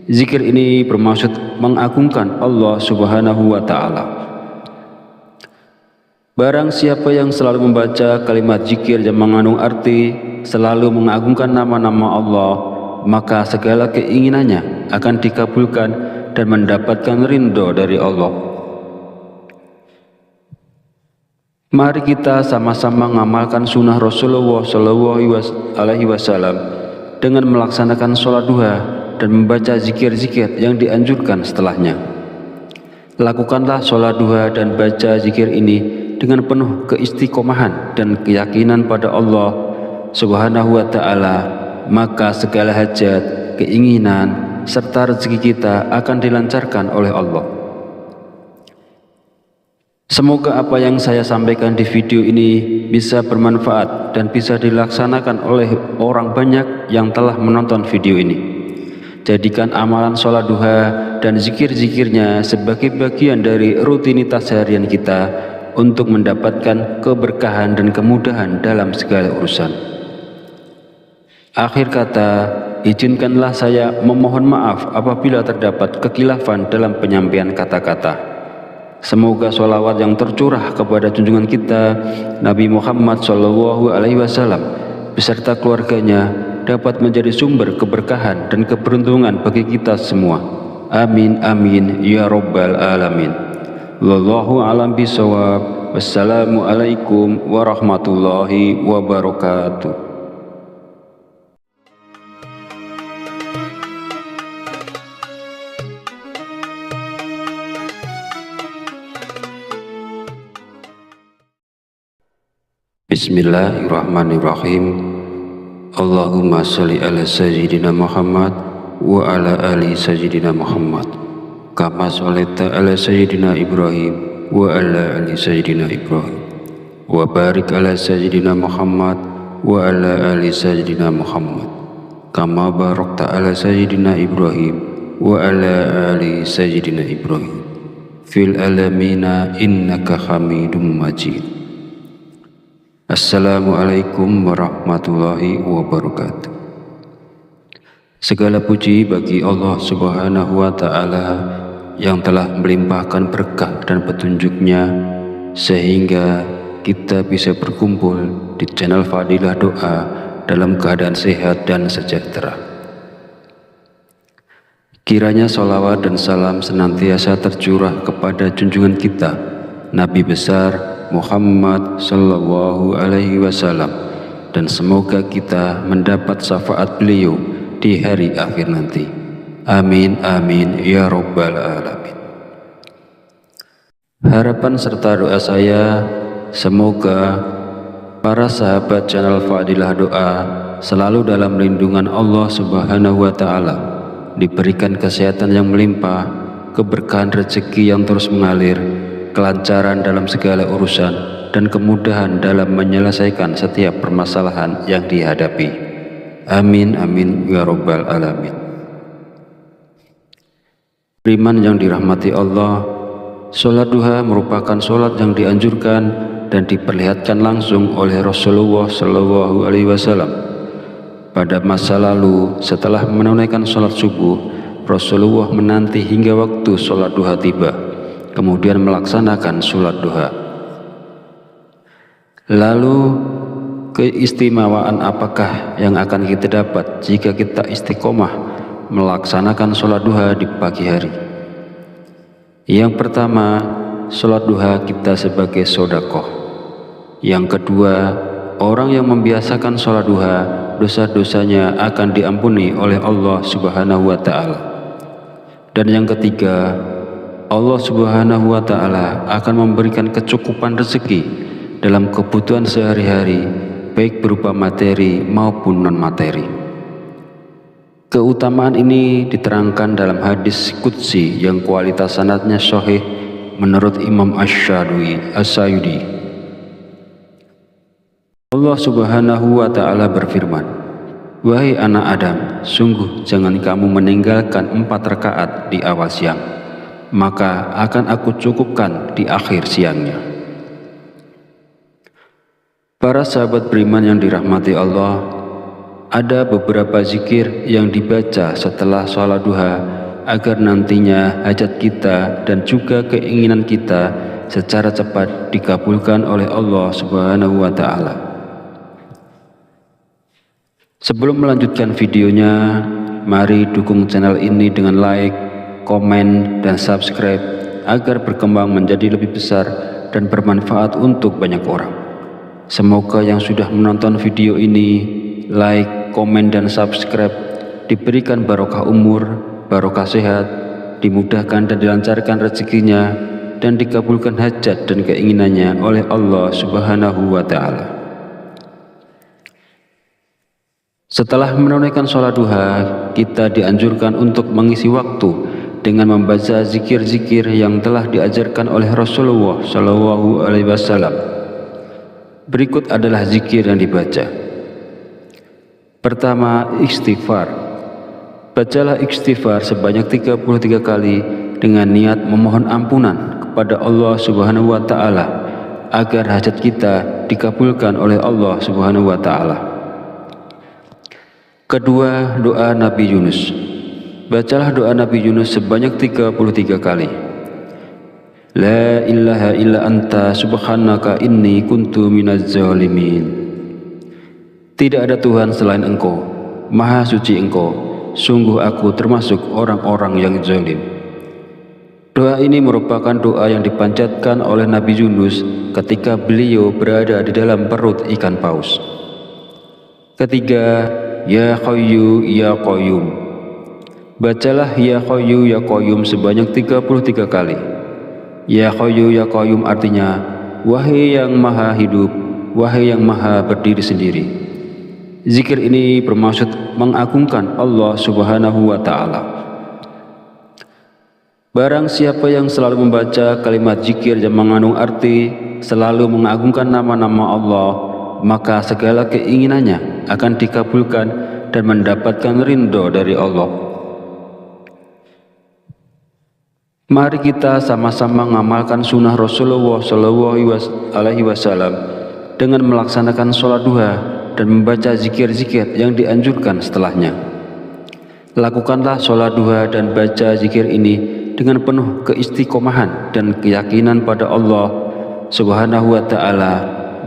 Zikir ini bermaksud mengagungkan Allah Subhanahu wa Ta'ala. Barang siapa yang selalu membaca kalimat zikir yang mengandung arti selalu mengagungkan nama-nama Allah, maka segala keinginannya akan dikabulkan dan mendapatkan ridho dari Allah. Mari kita sama-sama mengamalkan sunnah Rasulullah Shallallahu Alaihi Wasallam dengan melaksanakan sholat duha dan membaca zikir-zikir yang dianjurkan setelahnya. Lakukanlah sholat duha dan baca zikir ini dengan penuh keistiqomahan dan keyakinan pada Allah Subhanahu wa Ta'ala, maka segala hajat, keinginan, serta rezeki kita akan dilancarkan oleh Allah. Semoga apa yang saya sampaikan di video ini bisa bermanfaat dan bisa dilaksanakan oleh orang banyak yang telah menonton video ini. Jadikan amalan sholat duha dan zikir-zikirnya sebagai bagian dari rutinitas harian kita untuk mendapatkan keberkahan dan kemudahan dalam segala urusan. Akhir kata, izinkanlah saya memohon maaf apabila terdapat kekhilafan dalam penyampaian kata-kata. Semoga sholawat yang tercurah kepada junjungan kita Nabi Muhammad SAW beserta keluarganya dapat menjadi sumber keberkahan dan keberuntungan bagi kita semua. Amin amin ya rabbal alamin. Wallahu a'lam bishawab. Wassalamualaikum warahmatullahi wabarakatuh. Bismillahirrahmanirrahim. Allahumma sholli ala sayyidina Muhammad wa ala ali sayyidina Muhammad kama sholaita ala sayyidina Ibrahim wa ala ali sayyidina Ibrahim wa barik ala sayyidina Muhammad wa ala ali sayyidina Muhammad kama barakta ala sayyidina Ibrahim wa ala ali sayyidina Ibrahim fil alamina innaka Hamidum Majid. Assalamualaikum warahmatullahi wabarakatuh. Segala puji bagi Allah Subhanahu wa Ta'ala yang telah melimpahkan berkah dan petunjuknya sehingga kita bisa berkumpul di channel Fadilah Doa dalam keadaan sehat dan sejahtera. Kiranya sholawat dan salam senantiasa tercurah kepada junjungan kita Nabi besar Muhammad sallallahu alaihi wasallam, dan semoga kita mendapat syafaat beliau di hari akhir nanti. Amin amin ya rabbal alamin. Harapan serta doa saya semoga para sahabat channel Fadilah Doa selalu dalam lindungan Allah Subhanahu wa Ta'ala, diberikan kesehatan yang melimpah, keberkahan rezeki yang terus mengalir, kelancaran dalam segala urusan, dan kemudahan dalam menyelesaikan setiap permasalahan yang dihadapi. Amin amin ya rabbal alamin. Beriman yang dirahmati Allah, sholat duha merupakan sholat yang dianjurkan dan diperlihatkan langsung oleh Rasulullah SAW. Pada masa lalu, setelah menunaikan sholat subuh, Rasulullah menanti hingga waktu sholat duha tiba, kemudian melaksanakan sholat duha. Lalu keistimewaan apakah yang akan kita dapat jika kita istiqomah melaksanakan sholat duha di pagi hari? Yang pertama, sholat duha kita sebagai sedekah. Yang kedua, orang yang membiasakan sholat duha, dosa-dosanya akan diampuni oleh Allah Subhanahu wa Ta'ala. Dan yang ketiga, Allah Subhanahu wa Ta'ala akan memberikan kecukupan rezeki dalam kebutuhan sehari-hari, baik berupa materi maupun non-materi. Keutamaan ini diterangkan dalam hadis qudsi yang kualitas sanadnya sahih menurut Imam Asy-Syayudi. Allah Subhanahu wa Ta'ala berfirman, "Wahai anak Adam, sungguh jangan kamu meninggalkan 4 rakaat di awal siang, maka akan aku cukupkan di akhir siangnya." Para sahabat beriman yang dirahmati Allah, ada beberapa zikir yang dibaca setelah sholat duha agar nantinya hajat kita dan juga keinginan kita secara cepat dikabulkan oleh Allah Subhanahu wa Ta'ala. Sebelum melanjutkan videonya, mari dukung channel ini dengan like, komen, dan subscribe agar berkembang menjadi lebih besar dan bermanfaat untuk banyak orang. Semoga yang sudah menonton video ini, like, komen, dan subscribe diberikan barokah umur, barokah sehat, dimudahkan dan dilancarkan rezekinya, dan dikabulkan hajat dan keinginannya oleh Allah Subhanahu wa Ta'ala. Setelah menunaikan sholat duha, kita dianjurkan untuk mengisi waktu dengan membaca zikir-zikir yang telah diajarkan oleh Rasulullah SAW. Berikut adalah zikir yang dibaca. Pertama, istighfar. Bacalah istighfar sebanyak 33 kali dengan niat memohon ampunan kepada Allah Subhanahu wa Ta'ala agar hajat kita dikabulkan oleh Allah Subhanahu wa Ta'ala. Kedua, doa Nabi Yunus. Bacalah doa Nabi Yunus sebanyak 33 kali. La ilaha illa anta subhanaka inni kuntu minaz zalimin. Tidak ada Tuhan selain Engkau, Maha suci Engkau, sungguh aku termasuk orang-orang yang zalim. Doa ini merupakan doa yang dipanjatkan oleh Nabi Yunus ketika beliau berada di dalam perut ikan paus. Ketiga, Ya Hayyu Ya Qayyum. Bacalah Ya Hayyu Ya Qayyum sebanyak 33 kali. Ya Hayyu Ya Qayyum artinya, wahai yang maha hidup, wahai yang maha berdiri sendiri. Zikir ini bermaksud mengagungkan Allah Subhanahu wa Ta'ala. Barang siapa yang selalu membaca kalimat zikir yang mengandung arti selalu mengagungkan nama-nama Allah, maka segala keinginannya akan dikabulkan dan mendapatkan ridho dari Allah. Mari kita sama-sama mengamalkan sunnah Rasulullah SAW dengan melaksanakan sholat duha dan membaca zikir-zikir yang dianjurkan setelahnya. Lakukanlah sholat duha dan baca zikir ini dengan penuh keistiqomahan dan keyakinan pada Allah Subhanahu wa Ta'ala,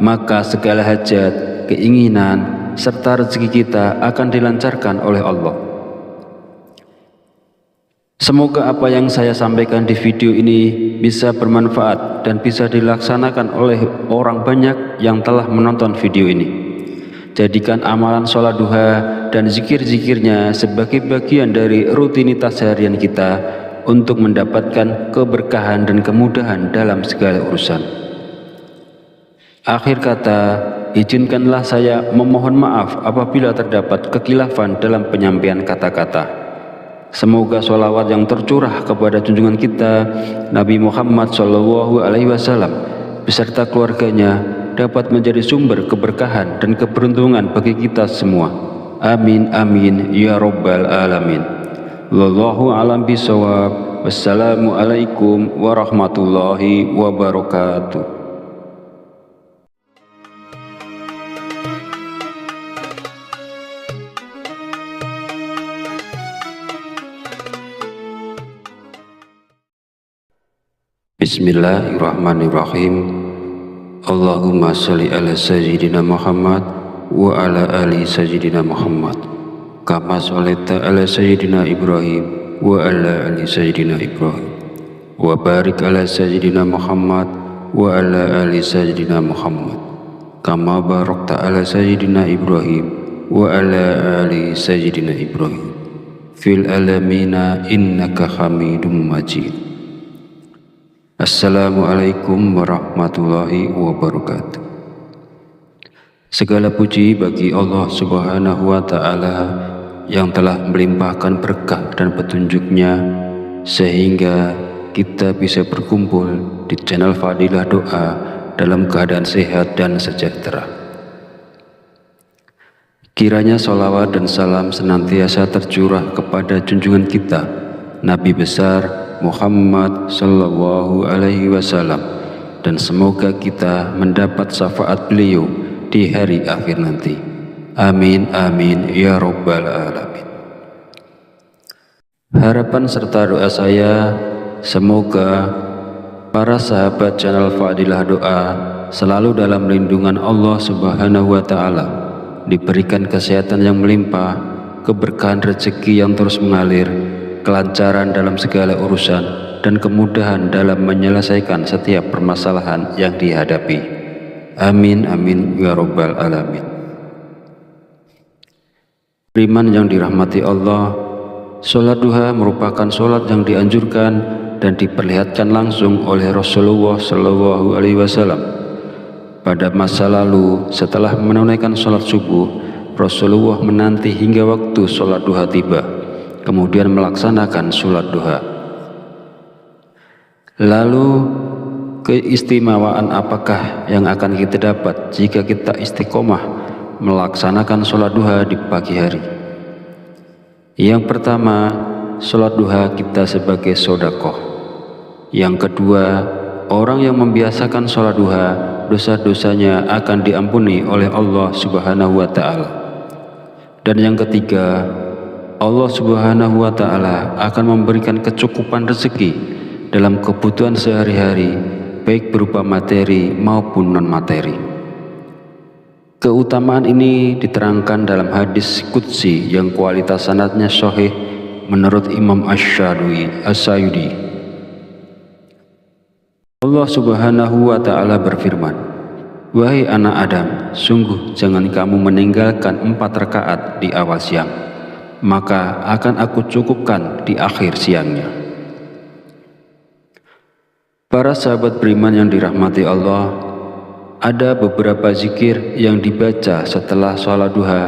maka segala hajat, keinginan, serta rezeki kita akan dilancarkan oleh Allah. Semoga apa yang saya sampaikan di video ini bisa bermanfaat dan bisa dilaksanakan oleh orang banyak yang telah menonton video ini. Jadikan amalan sholat duha dan zikir-zikirnya sebagai bagian dari rutinitas harian kita untuk mendapatkan keberkahan dan kemudahan dalam segala urusan. Akhir kata, izinkanlah saya memohon maaf apabila terdapat kekhilafan dalam penyampaian kata-kata. Semoga sholawat yang tercurah kepada junjungan kita Nabi Muhammad SAW beserta keluarganya dapat menjadi sumber keberkahan dan keberuntungan bagi kita semua. Amin amin ya rabbal alamin. Wallahu a'lam bishawab. Wassalamualaikum warahmatullahi wabarakatuh. Bismillahirrahmanirrahim. Allahumma sholli ala sayyidina Muhammad wa ala ali sayyidina Muhammad kama sholaita ala sayyidina Ibrahim wa ala ali sayyidina Ibrahim wa barik ala sayyidina Muhammad wa ala ali sayyidina Muhammad kama barakta ala sayyidina Ibrahim wa ala ali sayyidina Ibrahim fil alamina innaka Hamidum Majid. Assalamualaikum warahmatullahi wabarakatuh. Segala puji bagi Allah Subhanahu wa Ta'ala yang telah melimpahkan berkah dan petunjuknya sehingga kita bisa berkumpul di channel Fadilah Doa dalam keadaan sehat dan sejahtera. Kiranya sholawat dan salam senantiasa tercurah kepada junjungan kita Nabi besar Muhammad Sallallahu Alaihi Wasallam, dan semoga kita mendapat syafaat beliau di hari akhir nanti. Amin amin ya rabbal alamin. Harapan serta doa saya, semoga para sahabat channel Fadilah Doa selalu dalam lindungan Allah Subhanahu wa Ta'ala, diberikan kesehatan yang melimpah, keberkahan rezeki yang terus mengalir, kelancaran dalam segala urusan, dan kemudahan dalam menyelesaikan setiap permasalahan yang dihadapi. Amin amin ya rabbal alamin. Beriman yang dirahmati Allah, sholat duha merupakan sholat yang dianjurkan dan diperlihatkan langsung oleh Rasulullah Shallallahu Alaihi Wasallam. Pada masa lalu, setelah menunaikan sholat subuh, Rasulullah menanti hingga waktu sholat duha tiba, kemudian melaksanakan sholat duha. Lalu keistimewaan apakah yang akan kita dapat jika kita istiqomah melaksanakan sholat duha di pagi hari? Yang pertama, sholat duha kita sebagai sedekah. Yang kedua, orang yang membiasakan sholat duha, dosa-dosanya akan diampuni oleh Allah Subhanahu wa Ta'ala. Dan yang ketiga, Allah Subhanahu wa Ta'ala akan memberikan kecukupan rezeki dalam kebutuhan sehari-hari, baik berupa materi maupun non-materi. Keutamaan ini diterangkan dalam hadis qudsi yang kualitas sanadnya sahih menurut Imam Asy-Syayudi. Allah Subhanahu wa Ta'ala berfirman, "Wahai anak Adam, sungguh jangan kamu meninggalkan 4 rakaat di awal siang, maka akan aku cukupkan di akhir siangnya." Para sahabat beriman yang dirahmati Allah, ada beberapa zikir yang dibaca setelah sholat duha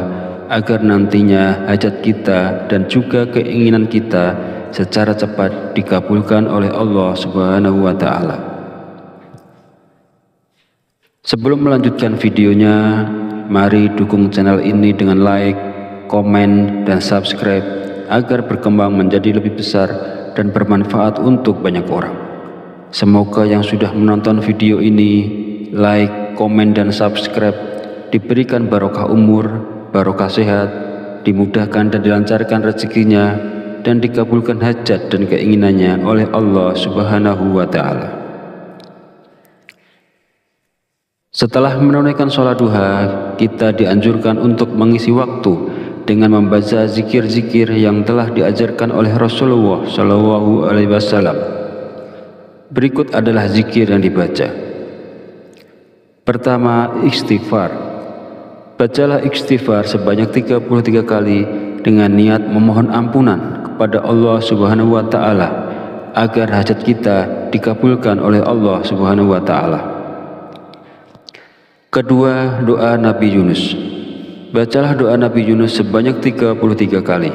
agar nantinya hajat kita dan juga keinginan kita secara cepat dikabulkan oleh Allah Subhanahu wa Ta'ala. Sebelum melanjutkan videonya, mari dukung channel ini dengan like, komen, dan subscribe agar berkembang menjadi lebih besar dan bermanfaat untuk banyak orang. Semoga yang sudah menonton video ini, like, komen, dan subscribe diberikan barokah umur, barokah sehat, dimudahkan dan dilancarkan rezekinya, dan dikabulkan hajat dan keinginannya oleh Allah Subhanahu wa Ta'ala. Setelah menunaikan sholat duha, kita dianjurkan untuk mengisi waktu dengan membaca zikir-zikir yang telah diajarkan oleh Rasulullah SAW. Berikut adalah zikir yang dibaca. Pertama, istighfar. Bacalah istighfar sebanyak 33 kali dengan niat memohon ampunan kepada Allah Subhanahu wa Ta'ala agar hajat kita dikabulkan oleh Allah Subhanahu wa Ta'ala. Kedua, doa Nabi Yunus. Bacalah doa Nabi Yunus sebanyak 33 kali.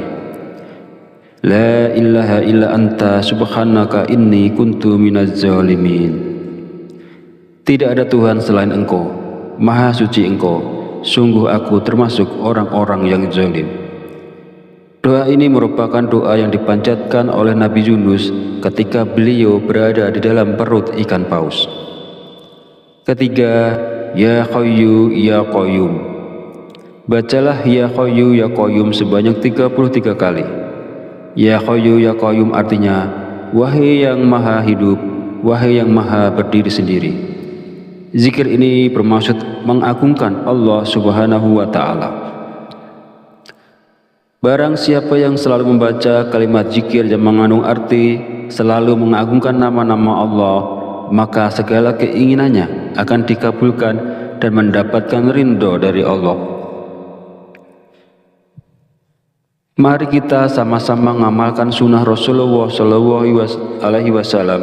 La ilaha illa anta subhanaka inni kuntu minaz zalimin. Tidak ada Tuhan selain Engkau, Maha Suci Engkau, sungguh aku termasuk orang-orang yang zalim. Doa ini merupakan doa yang dipanjatkan oleh Nabi Yunus ketika beliau berada di dalam perut ikan paus. Ketiga, Ya Hayyu Ya Qayyum. Bacalah Ya Hayyu Ya Qayyum sebanyak 33 kali. Ya Hayyu Ya Qayyum artinya, wahai yang maha hidup, wahai yang maha berdiri sendiri. Zikir ini bermaksud mengagungkan Allah Subhanahu wa Ta'ala. Barang siapa yang selalu membaca kalimat zikir yang mengandung arti selalu mengagungkan nama-nama Allah, maka segala keinginannya akan dikabulkan dan mendapatkan ridho dari Allah. Mari kita sama-sama mengamalkan sunnah Rasulullah SAW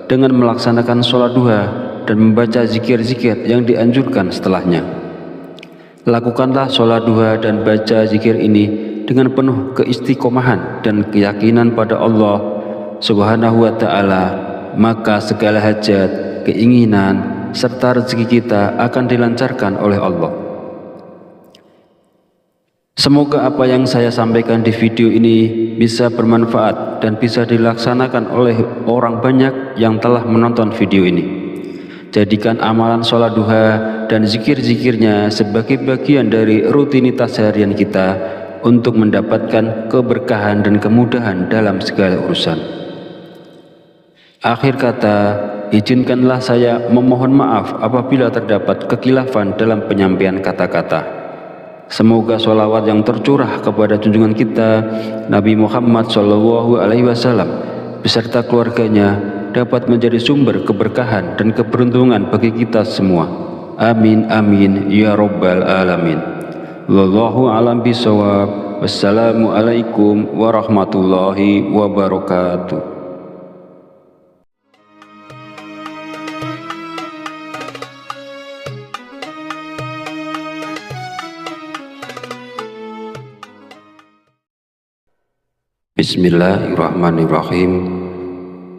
dengan melaksanakan sholat duha dan membaca zikir-zikir yang dianjurkan setelahnya. Lakukanlah sholat duha dan baca zikir ini dengan penuh keistiqomahan dan keyakinan pada Allah Subhanahu wa Ta'ala, maka segala hajat, keinginan, serta rezeki kita akan dilancarkan oleh Allah. Semoga apa yang saya sampaikan di video ini bisa bermanfaat dan bisa dilaksanakan oleh orang banyak yang telah menonton video ini. Jadikan amalan sholat duha dan zikir-zikirnya sebagai bagian dari rutinitas harian kita untuk mendapatkan keberkahan dan kemudahan dalam segala urusan. Akhir kata, izinkanlah saya memohon maaf apabila terdapat kekhilafan dalam penyampaian kata-kata. Semoga sholawat yang tercurah kepada junjungan kita Nabi Muhammad SAW beserta keluarganya dapat menjadi sumber keberkahan dan keberuntungan bagi kita semua. Amin amin ya rabbal alamin. Wallahu a'lam bishawab. Wassalamualaikum warahmatullahi wabarakatuh. Bismillahirrahmanirrahim.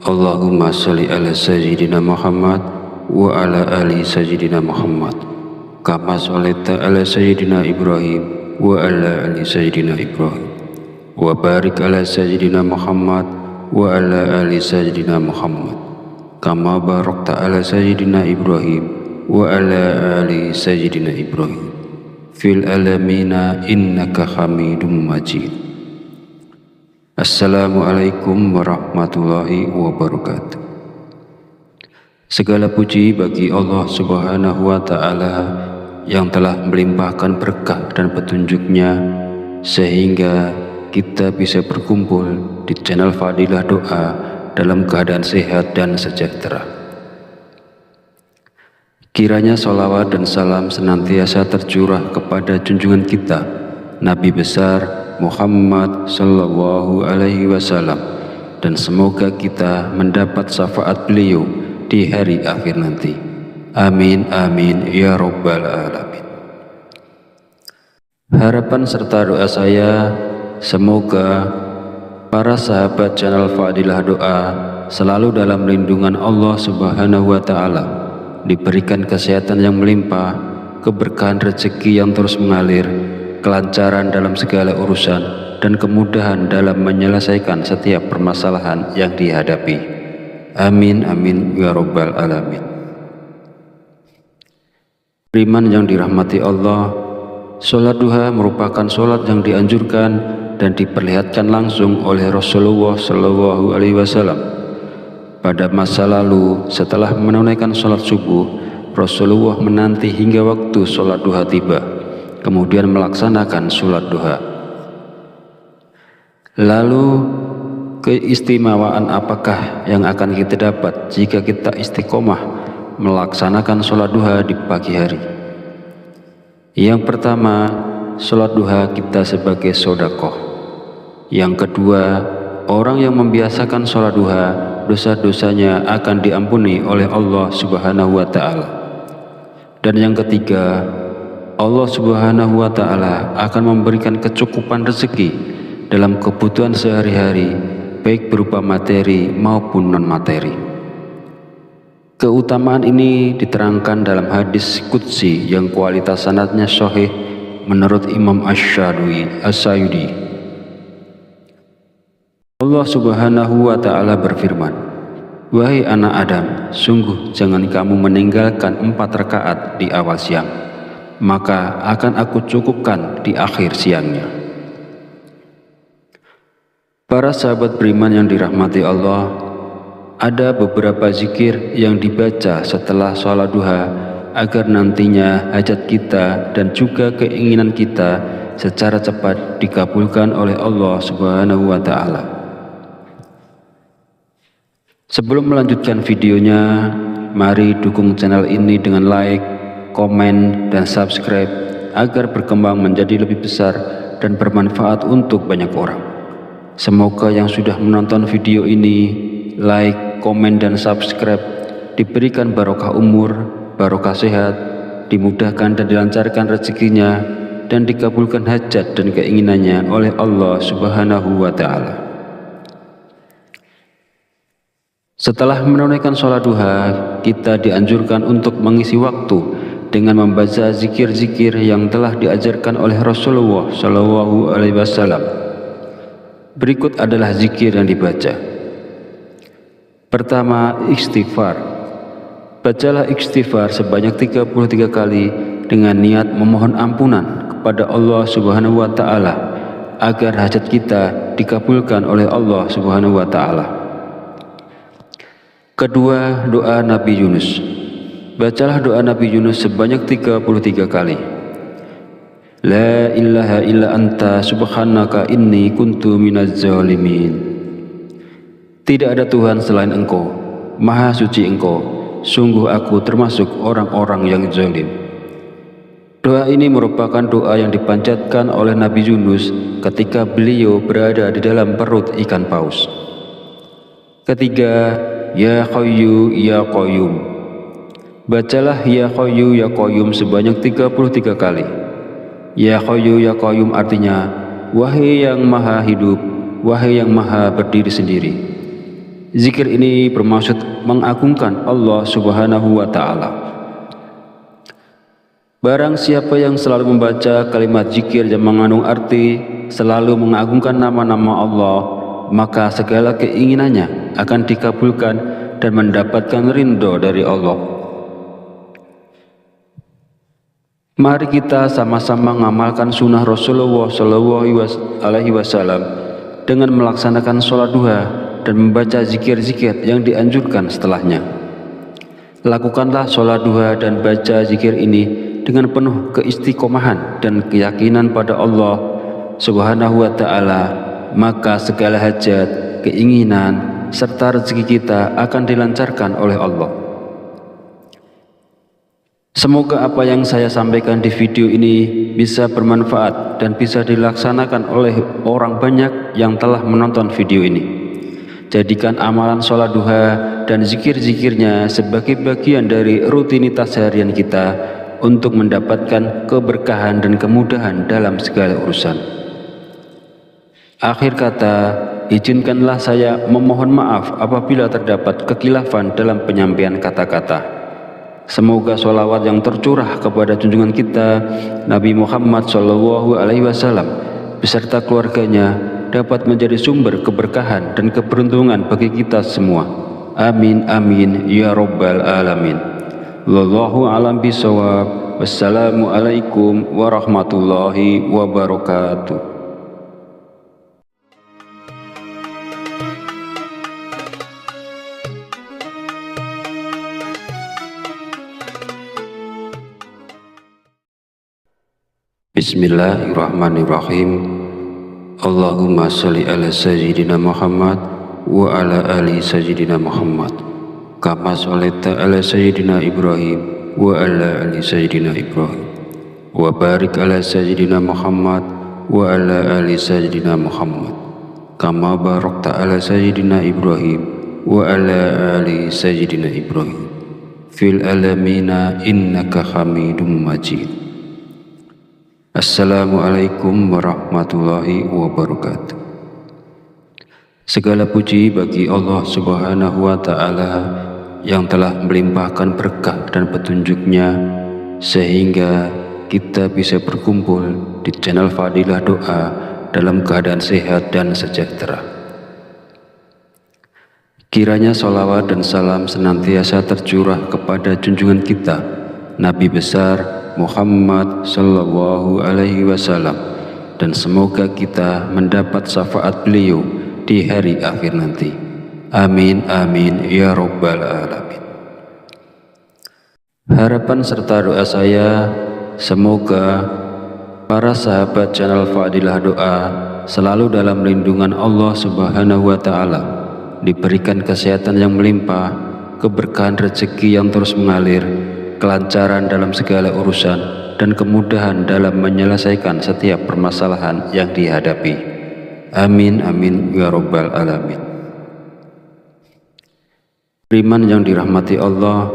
Allahumma sholli ala sayyidina Muhammad wa ala ali sayyidina Muhammad kama sholaita ala sayyidina Ibrahim wa ala ali sayyidina Ibrahim wa barik ala sayyidina Muhammad wa ala ali sayyidina Muhammad kama barakta ala sayyidina Ibrahim wa ala ali sayyidina Ibrahim fil alamina innaka hamidum majid. Assalamualaikum warahmatullahi wabarakatuh. Segala puji bagi Allah Subhanahu wa Ta'ala yang telah melimpahkan berkah dan petunjuknya sehingga kita bisa berkumpul di channel Fadilah Doa dalam keadaan sehat dan sejahtera. Kiranya sholawat dan salam senantiasa tercurah kepada junjungan kita Nabi besar Muhammad Sallallahu Alaihi Wasallam, dan semoga kita mendapat syafaat beliau di hari akhir nanti. Amin amin ya rabbal alamin. Harapan serta doa saya, semoga para sahabat channel Fadilah Doa selalu dalam lindungan Allah Subhanahu wa Ta'ala, diberikan kesehatan yang melimpah, keberkahan rezeki yang terus mengalir, kelancaran dalam segala urusan, dan kemudahan dalam menyelesaikan setiap permasalahan yang dihadapi. Amin amin ya rabbal alamin. Beriman yang dirahmati Allah, sholat duha merupakan sholat yang dianjurkan dan diperlihatkan langsung oleh Rasulullah Shallallahu Alaihi Wasallam. Pada masa lalu, setelah menunaikan sholat subuh, Rasulullah menanti hingga waktu sholat duha tiba, kemudian melaksanakan sholat duha. Lalu keistimewaan apakah yang akan kita dapat jika kita istiqomah melaksanakan sholat duha di pagi hari? Yang pertama, sholat duha kita sebagai sedekah. Yang kedua, orang yang membiasakan sholat duha, dosa-dosanya akan diampuni oleh Allah Subhanahu wa Ta'ala. Dan yang ketiga, Allah Subhanahu wa Ta'ala akan memberikan kecukupan rezeki dalam kebutuhan sehari-hari, baik berupa materi maupun non-materi. Keutamaan ini diterangkan dalam hadis qudsi yang kualitas sanadnya sahih menurut Imam Asy-Syayudi. Allah Subhanahu wa Ta'ala berfirman, "Wahai anak Adam, sungguh jangan kamu meninggalkan 4 rakaat di awal siang, maka akan aku cukupkan di akhir siangnya." Para sahabat beriman yang dirahmati Allah, ada beberapa zikir yang dibaca setelah sholat duha agar nantinya hajat kita dan juga keinginan kita secara cepat dikabulkan oleh Allah Subhanahu wa Ta'ala. Sebelum melanjutkan videonya, mari dukung channel ini dengan like, komen, dan subscribe agar berkembang menjadi lebih besar dan bermanfaat untuk banyak orang. Semoga yang sudah menonton video ini, like, komen, dan subscribe diberikan barokah umur, barokah sehat, dimudahkan dan dilancarkan rezekinya, dan dikabulkan hajat dan keinginannya oleh Allah Subhanahu wa Ta'ala. Setelah menunaikan sholat duha, kita dianjurkan untuk mengisi waktu dengan membaca zikir-zikir yang telah diajarkan oleh Rasulullah Shallallahu Alaihi Wasallam. Berikut adalah zikir yang dibaca. Pertama, istighfar. Bacalah istighfar sebanyak 33 kali dengan niat memohon ampunan kepada Allah Subhanahu wa Ta'ala agar hajat kita dikabulkan oleh Allah Subhanahu wa Ta'ala. Kedua, doa Nabi Yunus. Bacalah doa Nabi Yunus sebanyak 33 kali. La ilaha illa anta subhanaka inni kuntu minaz zalimin. Tidak ada Tuhan selain Engkau, Maha suci Engkau, sungguh aku termasuk orang-orang yang zalim. Doa ini merupakan doa yang dipanjatkan oleh Nabi Yunus ketika beliau berada di dalam perut ikan paus. Ketiga, Ya Hayyu Ya Qayyum. Bacalah Ya Hayyu Ya Qayyum sebanyak 33 kali. Ya Hayyu Ya Qayyum artinya, wahai yang maha hidup, wahai yang maha berdiri sendiri. Zikir ini bermaksud mengagungkan Allah Subhanahu wa Ta'ala. Barang siapa yang selalu membaca kalimat zikir yang mengandung arti selalu mengagungkan nama-nama Allah, maka segala keinginannya akan dikabulkan dan mendapatkan ridho dari Allah. Mari kita sama-sama mengamalkan sunnah Rasulullah SAW dengan melaksanakan sholat duha dan membaca zikir-zikir yang dianjurkan setelahnya. Lakukanlah sholat duha dan baca zikir ini dengan penuh keistiqomahan dan keyakinan pada Allah Subhanahu wa Ta'ala, maka segala hajat, keinginan, serta rezeki kita akan dilancarkan oleh Allah. Semoga apa yang saya sampaikan di video ini bisa bermanfaat dan bisa dilaksanakan oleh orang banyak yang telah menonton video ini. Jadikan amalan sholat duha dan zikir-zikirnya sebagai bagian dari rutinitas harian kita untuk mendapatkan keberkahan dan kemudahan dalam segala urusan. Akhir kata, izinkanlah saya memohon maaf apabila terdapat kekhilafan dalam penyampaian kata-kata. Semoga sholawat yang tercurah kepada junjungan kita Nabi Muhammad SAW beserta keluarganya dapat menjadi sumber keberkahan dan keberuntungan bagi kita semua. Amin amin ya rabbal alamin. Wallahu a'lam bishawab. Wassalamualaikum warahmatullahi wabarakatuh. Bismillahirrahmanirrahim. Allahumma sholli ala sayyidina Muhammad wa ala ali sayyidina Muhammad kama sholaita ala sayyidina Ibrahim wa ala ali sayyidina Ibrahim wa barik ala sayyidina Muhammad wa ala ali sayyidina Muhammad kama barakta ala sayyidina Ibrahim wa ala ali sayyidina Ibrahim fil alamina innaka Hamidum Majid. Assalamualaikum warahmatullahi wabarakatuh. Segala puji bagi Allah Subhanahu wa Ta'ala yang telah melimpahkan berkah dan petunjuknya sehingga kita bisa berkumpul di channel Fadilah Doa dalam keadaan sehat dan sejahtera. Kiranya sholawat dan salam senantiasa tercurah kepada junjungan kita Nabi besar Muhammad sallallahu alaihi wasallam, dan semoga kita mendapat syafaat beliau di hari akhir nanti. Amin amin ya rabbal alamin. Harapan serta doa saya, semoga para sahabat channel Fadilah Doa selalu dalam lindungan Allah Subhanahu wa Ta'ala, diberikan kesehatan yang melimpah, keberkahan rezeki yang terus mengalir, kelancaran dalam segala urusan, dan kemudahan dalam menyelesaikan setiap permasalahan yang dihadapi. Amin amin ya rabbal alamin. Beriman yang dirahmati Allah,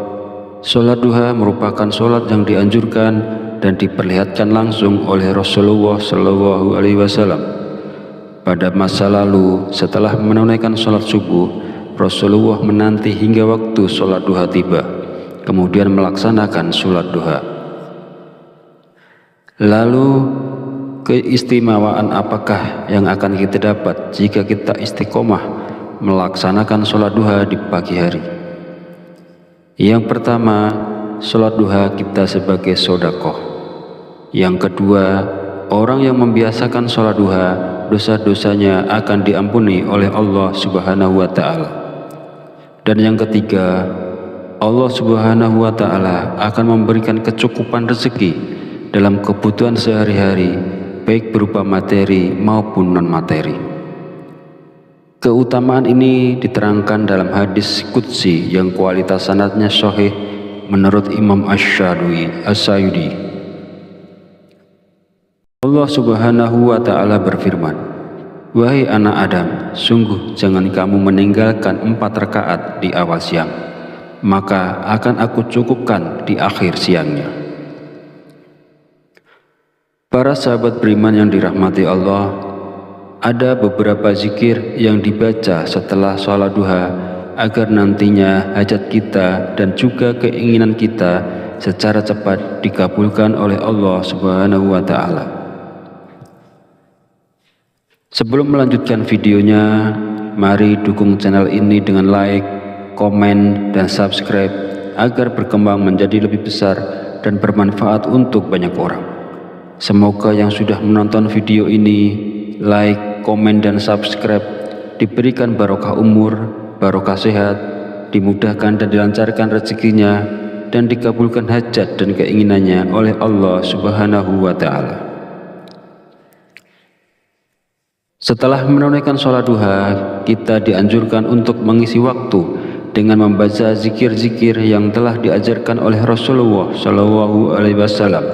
sholat duha merupakan sholat yang dianjurkan dan diperlihatkan langsung oleh Rasulullah SAW. Pada masa lalu, setelah menunaikan sholat subuh, Rasulullah menanti hingga waktu sholat duha tiba, kemudian melaksanakan sholat duha. Lalu keistimewaan apakah yang akan kita dapat jika kita istiqomah melaksanakan sholat duha di pagi hari? Yang pertama, sholat duha kita sebagai sedekah. Yang kedua, orang yang membiasakan sholat duha, dosa-dosanya akan diampuni oleh Allah Subhanahu wa Ta'ala. Dan yang ketiga, Allah Subhanahu wa Ta'ala akan memberikan kecukupan rezeki dalam kebutuhan sehari-hari, baik berupa materi maupun non-materi. Keutamaan ini diterangkan dalam hadis qudsi yang kualitas sanadnya sahih menurut Imam Asy-Syadili. Allah Subhanahu wa Ta'ala berfirman, "Wahai anak Adam, sungguh jangan kamu meninggalkan 4 rakaat di awal siang, maka akan aku cukupkan di akhir siangnya." Para sahabat beriman yang dirahmati Allah, ada beberapa zikir yang dibaca setelah sholat duha agar nantinya hajat kita dan juga keinginan kita secara cepat dikabulkan oleh Allah Subhanahu wa Ta'ala. Sebelum melanjutkan videonya, mari dukung channel ini dengan like, komen, dan subscribe agar berkembang menjadi lebih besar dan bermanfaat untuk banyak orang. Semoga yang sudah menonton video ini, like, komen, dan subscribe diberikan barokah umur, barokah sehat, dimudahkan dan dilancarkan rezekinya, dan dikabulkan hajat dan keinginannya oleh Allah Subhanahu wa Ta'ala. Setelah menunaikan sholat duha, kita dianjurkan untuk mengisi waktu dengan membaca zikir-zikir yang telah diajarkan oleh Rasulullah Shallallahu Alaihi Wasallam.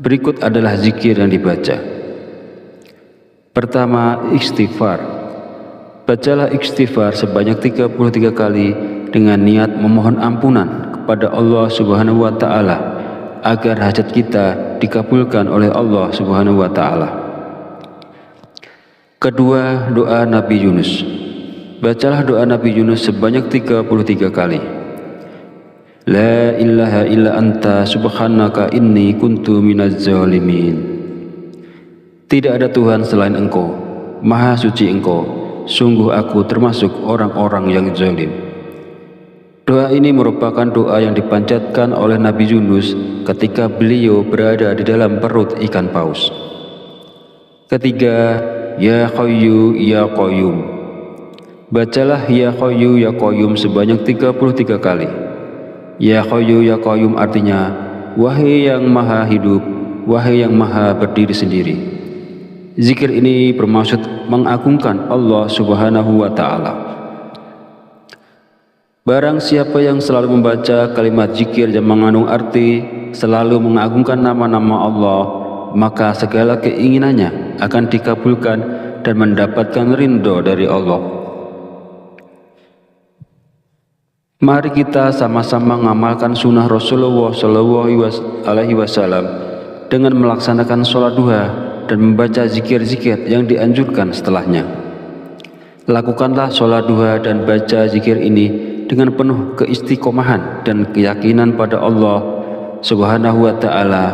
Berikut adalah zikir yang dibaca. Pertama, istighfar. Bacalah istighfar sebanyak 33 kali dengan niat memohon ampunan kepada Allah Subhanahu wa Ta'ala agar hajat kita dikabulkan oleh Allah Subhanahu wa Ta'ala. Kedua, doa Nabi Yunus. Bacalah doa Nabi Yunus sebanyak 33 kali. La ilaha illa anta subhanaka inni kuntu minaz zalimin. Tidak ada Tuhan selain Engkau, Maha suci Engkau, sungguh aku termasuk orang-orang yang zalim. Doa ini merupakan doa yang dipanjatkan oleh Nabi Yunus ketika beliau berada di dalam perut ikan paus. Ketiga, Ya Hayyu Ya Qayyum. Bacalah Ya Hayyu Ya Qayyum sebanyak 33 kali. Ya Hayyu Ya Qayyum artinya, wahai yang maha hidup, wahai yang maha berdiri sendiri. Zikir ini bermaksud mengagungkan Allah Subhanahu wa Ta'ala. Barang siapa yang selalu membaca kalimat zikir yang mengandung arti selalu mengagungkan nama-nama Allah, maka segala keinginannya akan dikabulkan dan mendapatkan ridho dari Allah. Mari kita sama-sama mengamalkan sunnah Rasulullah Shallallahu Alaihi Wasallam dengan melaksanakan sholat duha dan membaca zikir-zikir yang dianjurkan setelahnya. Lakukanlah sholat duha dan baca zikir ini dengan penuh keistiqomahan dan keyakinan pada Allah Subhanahu wa Ta'ala,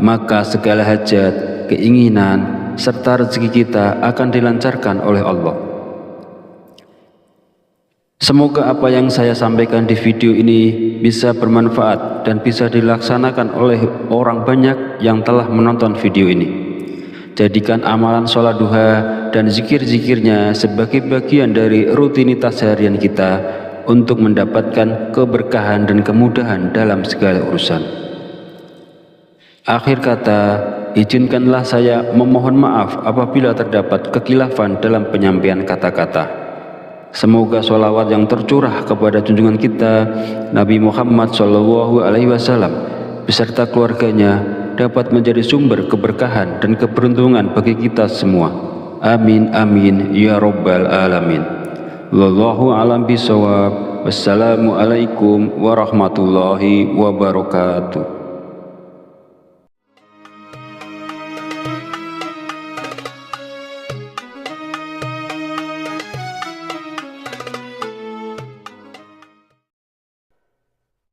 maka segala hajat, keinginan, serta rezeki kita akan dilancarkan oleh Allah. Semoga apa yang saya sampaikan di video ini bisa bermanfaat dan bisa dilaksanakan oleh orang banyak yang telah menonton video ini. Jadikan amalan sholat duha dan zikir-zikirnya sebagai bagian dari rutinitas harian kita untuk mendapatkan keberkahan dan kemudahan dalam segala urusan. Akhir kata, izinkanlah saya memohon maaf apabila terdapat kekhilafan dalam penyampaian kata-kata. Semoga sholawat yang tercurah kepada junjungan kita Nabi Muhammad Shallallahu Alaihi Wasallam beserta keluarganya dapat menjadi sumber keberkahan dan keberuntungan bagi kita semua. Amin amin ya robbal alamin. Wallahu a'lam bishawab. Wassalamualaikum warahmatullahi wabarakatuh.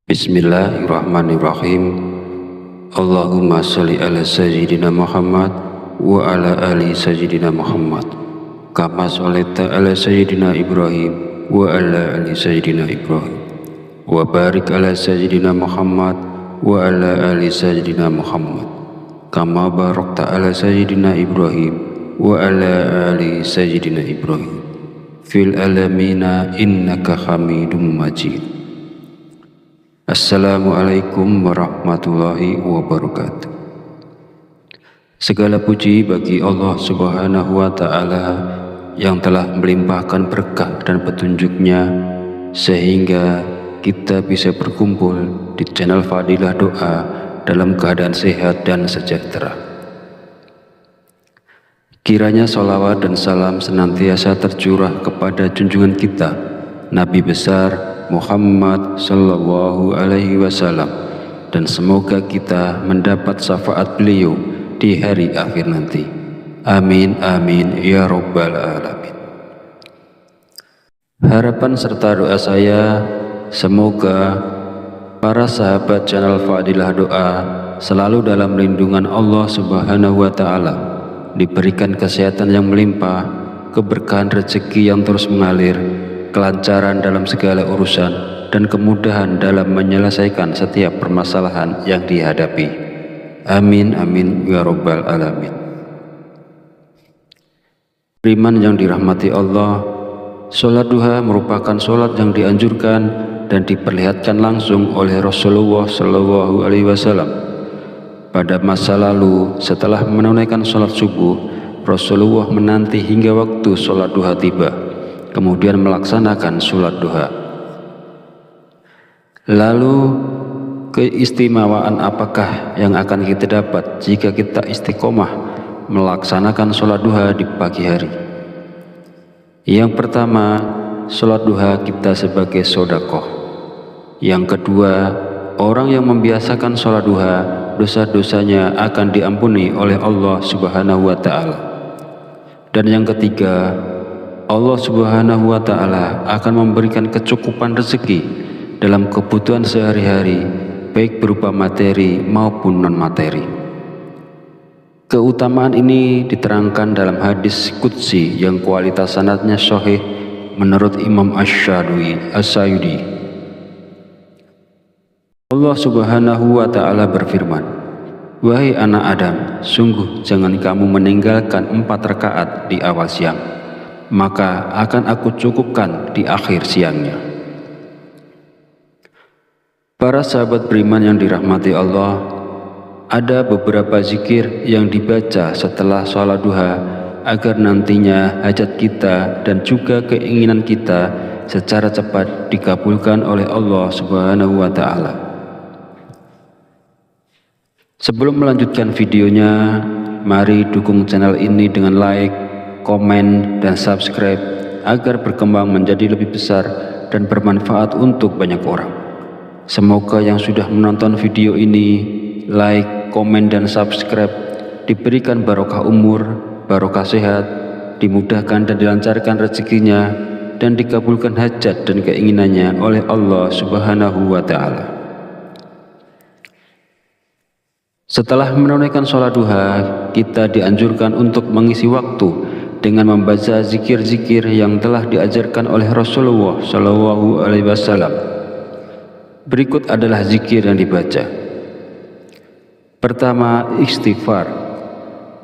Bismillahirrahmanirrahim. Allahumma sholli ala sayyidina Muhammad wa ala ali sayyidina Muhammad kama sholaita ala sayyidina Ibrahim wa ala ali sayyidina Ibrahim wa barik ala sayyidina Muhammad wa ala ali sayyidina Muhammad kama barakta ala sayyidina Ibrahim wa ala ali sayyidina Ibrahim fil alamina innaka hamidum majid. Assalamualaikum warahmatullahi wabarakatuh. Segala puji bagi Allah Subhanahu wa Ta'ala yang telah melimpahkan berkah dan petunjuknya sehingga kita bisa berkumpul di channel Fadilah Doa dalam keadaan sehat dan sejahtera. Kiranya sholawat dan salam senantiasa tercurah kepada junjungan kita Nabi besar Muhammad Sallallahu Alaihi Wasallam, dan semoga kita mendapat syafaat beliau di hari akhir nanti. Amin amin ya robbal alamin. Harapan serta doa saya, semoga para sahabat channel Fadilah Doa selalu dalam lindungan Allah Subhanahu wa Ta'ala, diberikan kesehatan yang melimpah, keberkahan rezeki yang terus mengalir, kelancaran dalam segala urusan, dan kemudahan dalam menyelesaikan setiap permasalahan yang dihadapi. Amin amin ya rabbal alamin. Beriman yang dirahmati Allah, sholat duha merupakan sholat yang dianjurkan dan diperlihatkan langsung oleh Rasulullah SAW. Pada masa lalu, setelah menunaikan sholat subuh, Rasulullah menanti hingga waktu sholat duha tiba, kemudian melaksanakan sholat duha. Lalu, keistimewaan apakah yang akan kita dapat jika kita istiqomah melaksanakan sholat duha di pagi hari? Yang pertama, sholat duha kita sebagai sodakoh. Yang kedua, orang yang membiasakan sholat duha, dosa-dosanya akan diampuni oleh Allah Subhanahu wa Ta'ala. Dan yang ketiga, Allah Subhanahu wa Ta'ala akan memberikan kecukupan rezeki dalam kebutuhan sehari-hari, baik berupa materi maupun non-materi. Keutamaan ini diterangkan dalam hadis qudsi yang kualitas sanadnya sahih menurut Imam Asy-Syayudi. Allah Subhanahu wa Ta'ala berfirman, "Wahai anak Adam, sungguh jangan kamu meninggalkan 4 rakaat di awal siang, maka akan aku cukupkan di akhir siangnya." Para sahabat beriman yang dirahmati Allah, ada beberapa zikir yang dibaca setelah sholat duha agar nantinya hajat kita dan juga keinginan kita secara cepat dikabulkan oleh Allah Subhanahu wa Ta'ala. Sebelum melanjutkan videonya, mari dukung channel ini dengan like, komen, dan subscribe agar berkembang menjadi lebih besar dan bermanfaat untuk banyak orang. Semoga yang sudah menonton video ini, like, komen, dan subscribe diberikan barokah umur, barokah sehat, dimudahkan dan dilancarkan rezekinya, dan dikabulkan hajat dan keinginannya oleh Allah Subhanahu wa Ta'ala. Setelah menunaikan sholat duha, kita dianjurkan untuk mengisi waktu dengan membaca zikir-zikir yang telah diajarkan oleh Rasulullah SAW. Berikut adalah zikir yang dibaca. Pertama, istighfar.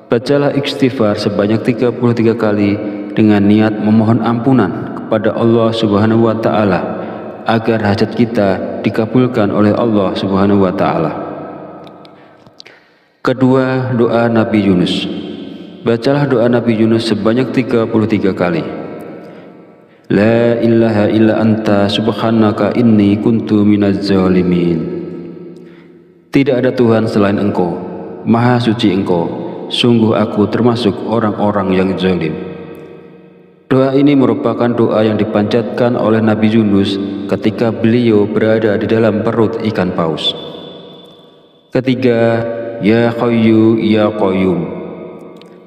Bacalah istighfar sebanyak 33 kali dengan niat memohon ampunan kepada Allah Subhanahu wa Ta'ala agar hajat kita dikabulkan oleh Allah Subhanahu wa Ta'ala. Kedua, doa Nabi Yunus. Bacalah doa Nabi Yunus sebanyak 33 kali. La ilaha illa anta subhanaka inni kuntu minaz zalimin. Tidak ada Tuhan selain Engkau, Maha Suci Engkau, sungguh aku termasuk orang-orang yang zalim. Doa ini merupakan doa yang dipanjatkan oleh Nabi Yunus ketika beliau berada di dalam perut ikan paus. Ketiga, Ya Hayyu Ya Qayyum.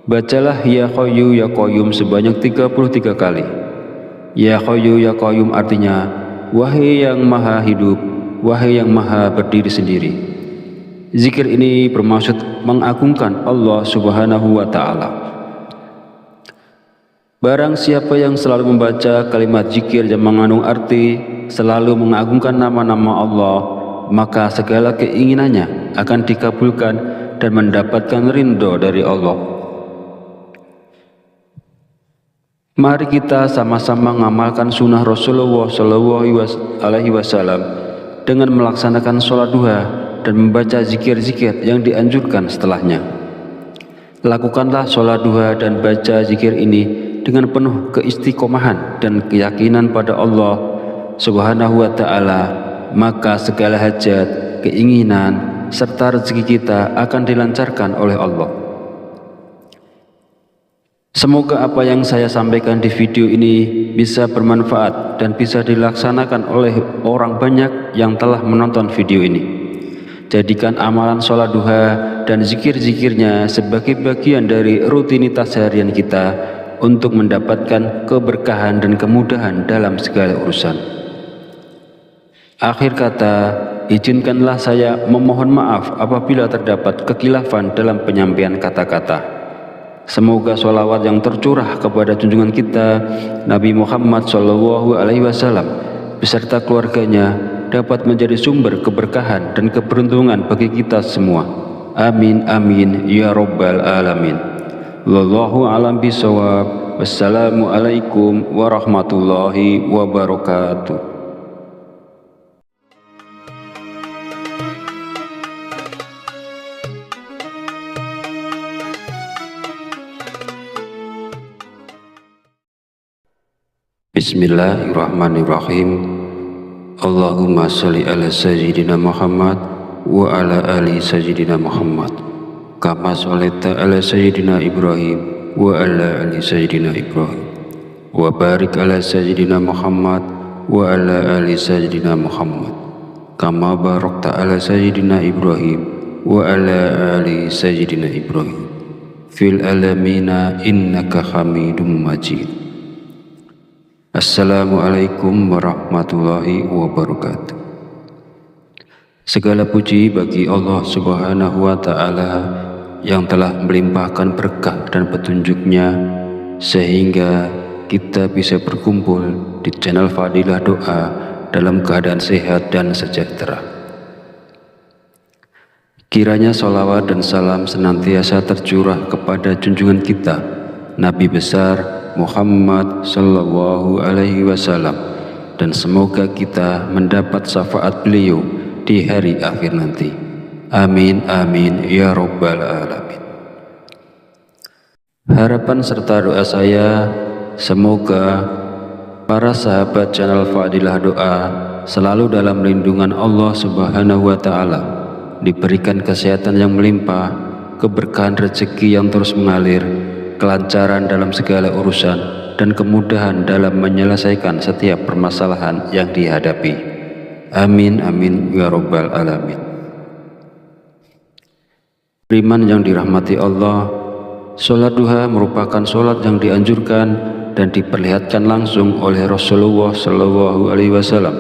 Bacalah Ya Hayyu Ya Qayyum sebanyak 33 kali. Ya Hayyu Ya Qayyum artinya, wahai yang maha hidup, wahai yang maha berdiri sendiri. Zikir ini bermaksud mengagungkan Allah Subhanahu wa Ta'ala. Barang siapa yang selalu membaca kalimat zikir yang mengandung arti selalu mengagungkan nama-nama Allah, maka segala keinginannya akan dikabulkan dan mendapatkan ridho dari Allah. Mari kita sama-sama mengamalkan sunnah Rasulullah SAW dengan melaksanakan sholat duha dan membaca zikir-zikir yang dianjurkan setelahnya. Lakukanlah sholat duha dan baca zikir ini dengan penuh keistiqomahan dan keyakinan pada Allah Subhanahu wa Ta'ala, maka segala hajat, keinginan, serta rezeki kita akan dilancarkan oleh Allah. Semoga apa yang saya sampaikan di video ini bisa bermanfaat dan bisa dilaksanakan oleh orang banyak yang telah menonton video ini. Jadikan amalan sholat duha dan zikir-zikirnya sebagai bagian dari rutinitas harian kita untuk mendapatkan keberkahan dan kemudahan dalam segala urusan. Akhir kata, izinkanlah saya memohon maaf apabila terdapat kekhilafan dalam penyampaian kata-kata. Semoga sholawat yang tercurah kepada junjungan kita Nabi Muhammad SAW beserta keluarganya dapat menjadi sumber keberkahan dan keberuntungan bagi kita semua. Amin amin ya rabbal alamin. Wallahu a'lam bishawab. Wassalamualaikum warahmatullahi wabarakatuh. Bismillahirrahmanirrahim. Allahumma sholli ala sayyidina Muhammad wa ala ali sayyidina Muhammad kama sholaita ala sayyidina Ibrahim wa ala ali sayyidina Ibrahim wa barik ala sayyidina Muhammad wa ala ali sayyidina Muhammad kama barakta ala sayyidina Ibrahim wa ala ali sayyidina Ibrahim fil alamina innaka hamidum majid. Assalamualaikum warahmatullahi wabarakatuh. Segala puji bagi Allah Subhanahu wa Ta'ala yang telah melimpahkan berkah dan petunjuknya sehingga kita bisa berkumpul di channel Fadilah Doa dalam keadaan sehat dan sejahtera. Kiranya sholawat dan salam senantiasa tercurah kepada junjungan kita Nabi besar Muhammad sallallahu alaihi wasallam, dan semoga kita mendapat syafaat beliau di hari akhir nanti. Amin amin ya rabbal alamin. Harapan serta doa saya semoga para sahabat channel Fadilah Doa selalu dalam lindungan Allah Subhanahu wa Ta'ala, diberikan kesehatan yang melimpah, keberkahan rezeki yang terus mengalir, kelancaran dalam segala urusan, dan kemudahan dalam menyelesaikan setiap permasalahan yang dihadapi. Amin amin ya rabbal alamin. Beriman yang dirahmati Allah, sholat duha merupakan sholat yang dianjurkan dan diperlihatkan langsung oleh Rasulullah Shallallahu Alaihi Wasallam.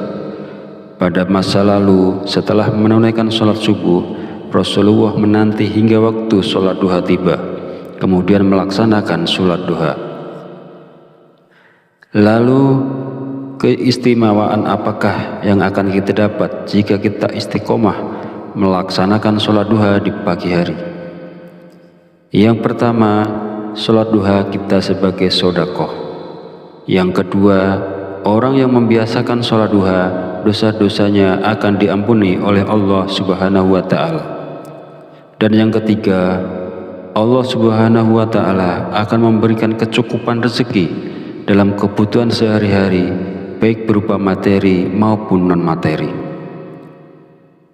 Pada masa lalu, setelah menunaikan sholat subuh, Rasulullah menanti hingga waktu sholat duha tiba, kemudian melaksanakan sholat duha. Lalu keistimewaan apakah yang akan kita dapat jika kita istiqomah melaksanakan sholat duha di pagi hari? Yang pertama, sholat duha kita sebagai sodakoh. Yang kedua, orang yang membiasakan sholat duha, dosa-dosanya akan diampuni oleh Allah Subhanahu wa Ta'ala. Dan yang ketiga, Allah Subhanahu wa Ta'ala akan memberikan kecukupan rezeki dalam kebutuhan sehari-hari, baik berupa materi maupun non-materi.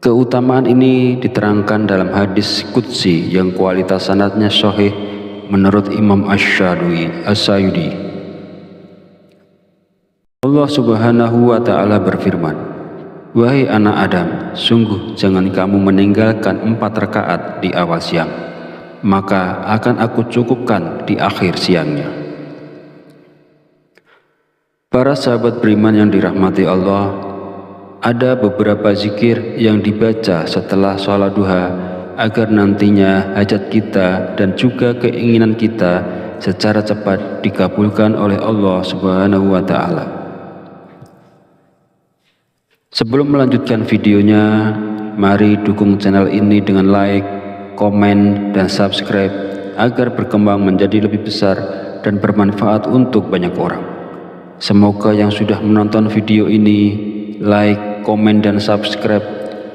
Keutamaan ini diterangkan dalam hadis qudsi yang kualitas sanadnya sahih menurut Imam Asy-Syayudi. Allah Subhanahu wa Ta'ala berfirman, "Wahai anak Adam, sungguh jangan kamu meninggalkan 4 rakaat di awal siang, maka akan aku cukupkan di akhir siangnya." Para sahabat beriman yang dirahmati Allah, ada beberapa zikir yang dibaca setelah sholat duha agar nantinya hajat kita dan juga keinginan kita secara cepat dikabulkan oleh Allah Subhanahu wa Ta'ala. Sebelum melanjutkan videonya, mari dukung channel ini dengan like, komen, dan subscribe agar berkembang menjadi lebih besar dan bermanfaat untuk banyak orang. Semoga yang sudah menonton video ini, like, komen, dan subscribe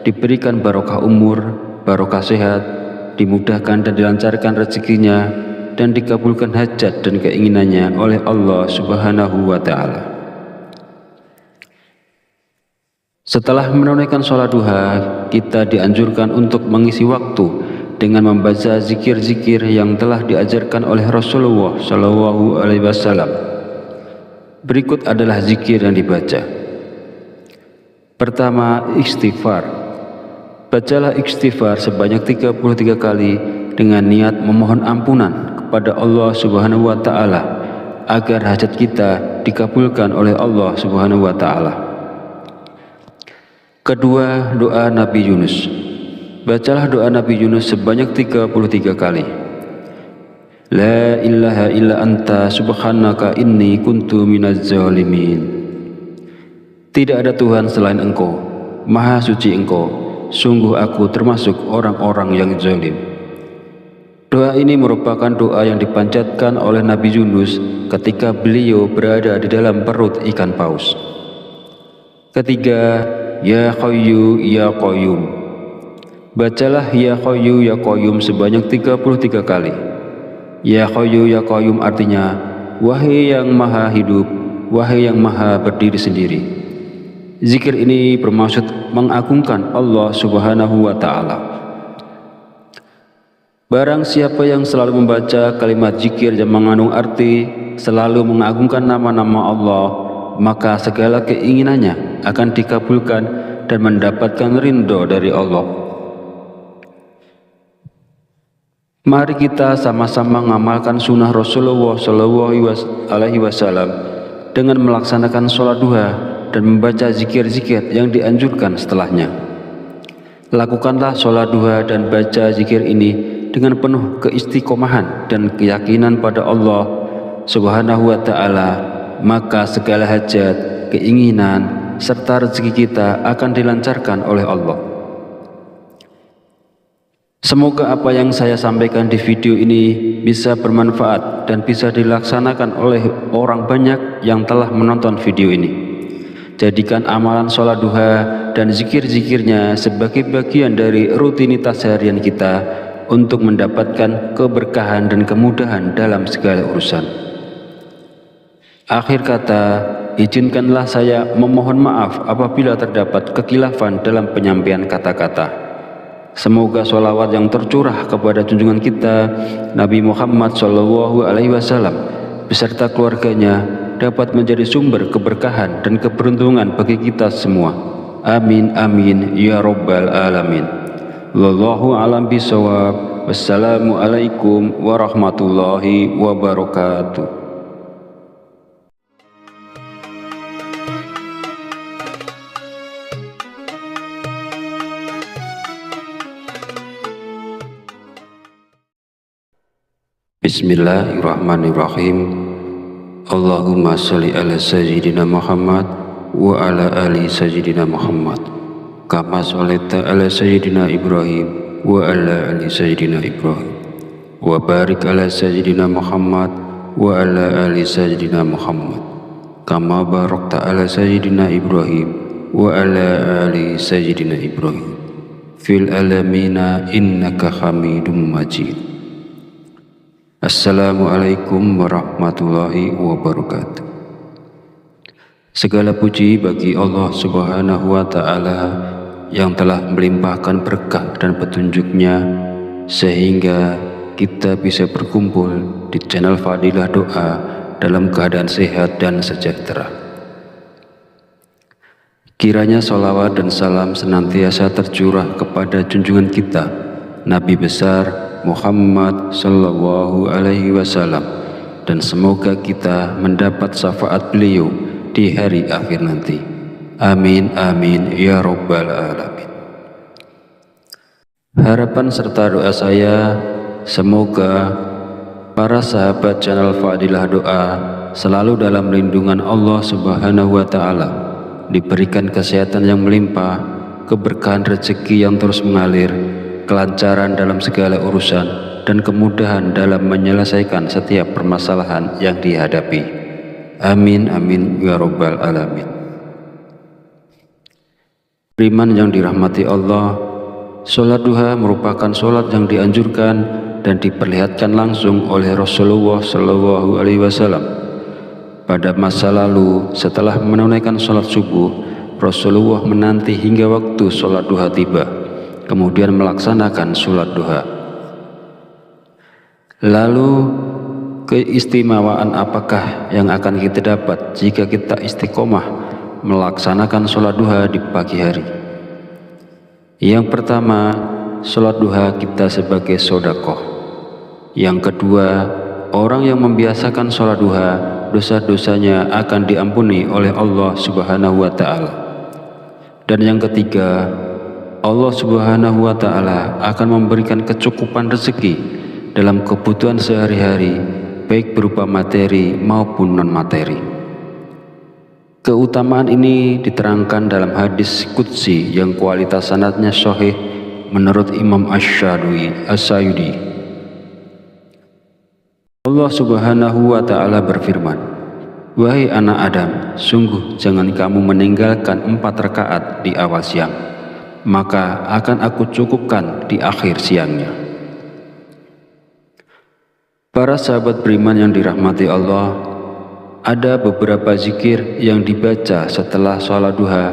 diberikan barokah umur, barokah sehat, dimudahkan dan dilancarkan rezekinya, dan dikabulkan hajat dan keinginannya oleh Allah Subhanahu wa Ta'ala. Setelah menunaikan sholat duha, kita dianjurkan untuk mengisi waktu dengan membaca zikir-zikir yang telah diajarkan oleh Rasulullah Shallallahu Alaihi Wasallam. Berikut adalah zikir yang dibaca. Pertama, istighfar. Bacalah istighfar sebanyak 33 kali dengan niat memohon ampunan kepada Allah Subhanahu wa Ta'ala agar hajat kita dikabulkan oleh Allah Subhanahu wa Ta'ala. Kedua, doa Nabi Yunus. Bacalah doa Nabi Yunus sebanyak 33 kali. La ilaha illa anta subhanaka inni kuntu minaz zalimin. Tidak ada Tuhan selain Engkau, Maha suci Engkau, sungguh aku termasuk orang-orang yang zalim. Doa ini merupakan doa yang dipanjatkan oleh Nabi Yunus ketika beliau berada di dalam perut ikan paus. Ketiga, Ya Hayyu Ya Qayyum. Bacalah Ya Hayyu Ya Qayyum sebanyak 33 kali. Ya Hayyu Ya Qayyum artinya, wahai yang maha hidup, wahai yang maha berdiri sendiri. Zikir ini bermaksud mengagungkan Allah Subhanahu wa Ta'ala. Barang siapa yang selalu membaca kalimat zikir yang mengandung arti selalu mengagungkan nama-nama Allah, maka segala keinginannya akan dikabulkan dan mendapatkan ridho dari Allah. Mari kita sama-sama mengamalkan sunnah Rasulullah SAW dengan melaksanakan sholat duha dan membaca zikir-zikir yang dianjurkan setelahnya. Lakukanlah sholat duha dan baca zikir ini dengan penuh keistiqomahan dan keyakinan pada Allah Subhanahu wa Ta'ala, maka segala hajat, keinginan, serta rezeki kita akan dilancarkan oleh Allah. Semoga apa yang saya sampaikan di video ini bisa bermanfaat dan bisa dilaksanakan oleh orang banyak yang telah menonton video ini. Jadikan amalan sholat duha dan zikir-zikirnya sebagai bagian dari rutinitas harian kita untuk mendapatkan keberkahan dan kemudahan dalam segala urusan. Akhir kata, izinkanlah saya memohon maaf apabila terdapat kekhilafan dalam penyampaian kata-kata. Semoga sholawat yang tercurah kepada junjungan kita Nabi Muhammad SAW beserta keluarganya dapat menjadi sumber keberkahan dan keberuntungan bagi kita semua. Amin amin ya rabbal alamin. Wallahu a'lam bishawab. Wassalamualaikum warahmatullahi wabarakatuh. Bismillahirrahmanirrahim. Allahumma sholli ala sayyidina Muhammad wa ala ali sayyidina Muhammad kama sholaita ala sayyidina Ibrahim wa ala ali sayyidina Ibrahim wa barik ala sayyidina Muhammad wa ala ali sayyidina Muhammad kama barakta ala sayyidina Ibrahim wa ala ali sayyidina Ibrahim fil alamina innaka hamidum majid. Assalamualaikum warahmatullahi wabarakatuh. Segala puji bagi Allah Subhanahu wa Ta'ala yang telah melimpahkan berkah dan petunjuknya sehingga kita bisa berkumpul di channel Fadilah Doa dalam keadaan sehat dan sejahtera. Kiranya sholawat dan salam senantiasa tercurah kepada junjungan kita Nabi besar Muhammad sallallahu alaihi wasallam, dan semoga kita mendapat syafaat beliau di hari akhir nanti. Amin amin ya rabbal alamin. Harapan serta doa saya, semoga para sahabat channel Fadilah Doa selalu dalam lindungan Allah Subhanahu wa Ta'ala, diberikan kesehatan yang melimpah, keberkahan rezeki yang terus mengalir, kelancaran dalam segala urusan, dan kemudahan dalam menyelesaikan setiap permasalahan yang dihadapi. Amin amin ya rabbal alamin. Beriman yang dirahmati Allah, sholat duha merupakan sholat yang dianjurkan dan diperlihatkan langsung oleh Rasulullah SAW. Pada masa lalu, setelah menunaikan sholat subuh, Rasulullah menanti hingga waktu sholat duha tiba, kemudian melaksanakan sholat duha. Lalu keistimewaan apakah yang akan kita dapat jika kita istiqomah melaksanakan sholat duha di pagi hari? Yang pertama, sholat duha kita sebagai sedekah. Yang kedua, orang yang membiasakan sholat duha, dosa-dosanya akan diampuni oleh Allah Subhanahu wa Ta'ala. Dan yang ketiga, Allah Subhanahu wa Ta'ala akan memberikan kecukupan rezeki dalam kebutuhan sehari-hari, baik berupa materi maupun non-materi. Keutamaan ini diterangkan dalam hadis qudsi yang kualitas sanadnya sahih menurut Imam Asy-Syayudi. Allah Subhanahu wa Ta'ala berfirman, "Wahai anak Adam, sungguh jangan kamu meninggalkan 4 rakaat di awal siang, maka akan aku cukupkan di akhir siangnya." Para sahabat beriman yang dirahmati Allah, ada beberapa zikir yang dibaca setelah sholat duha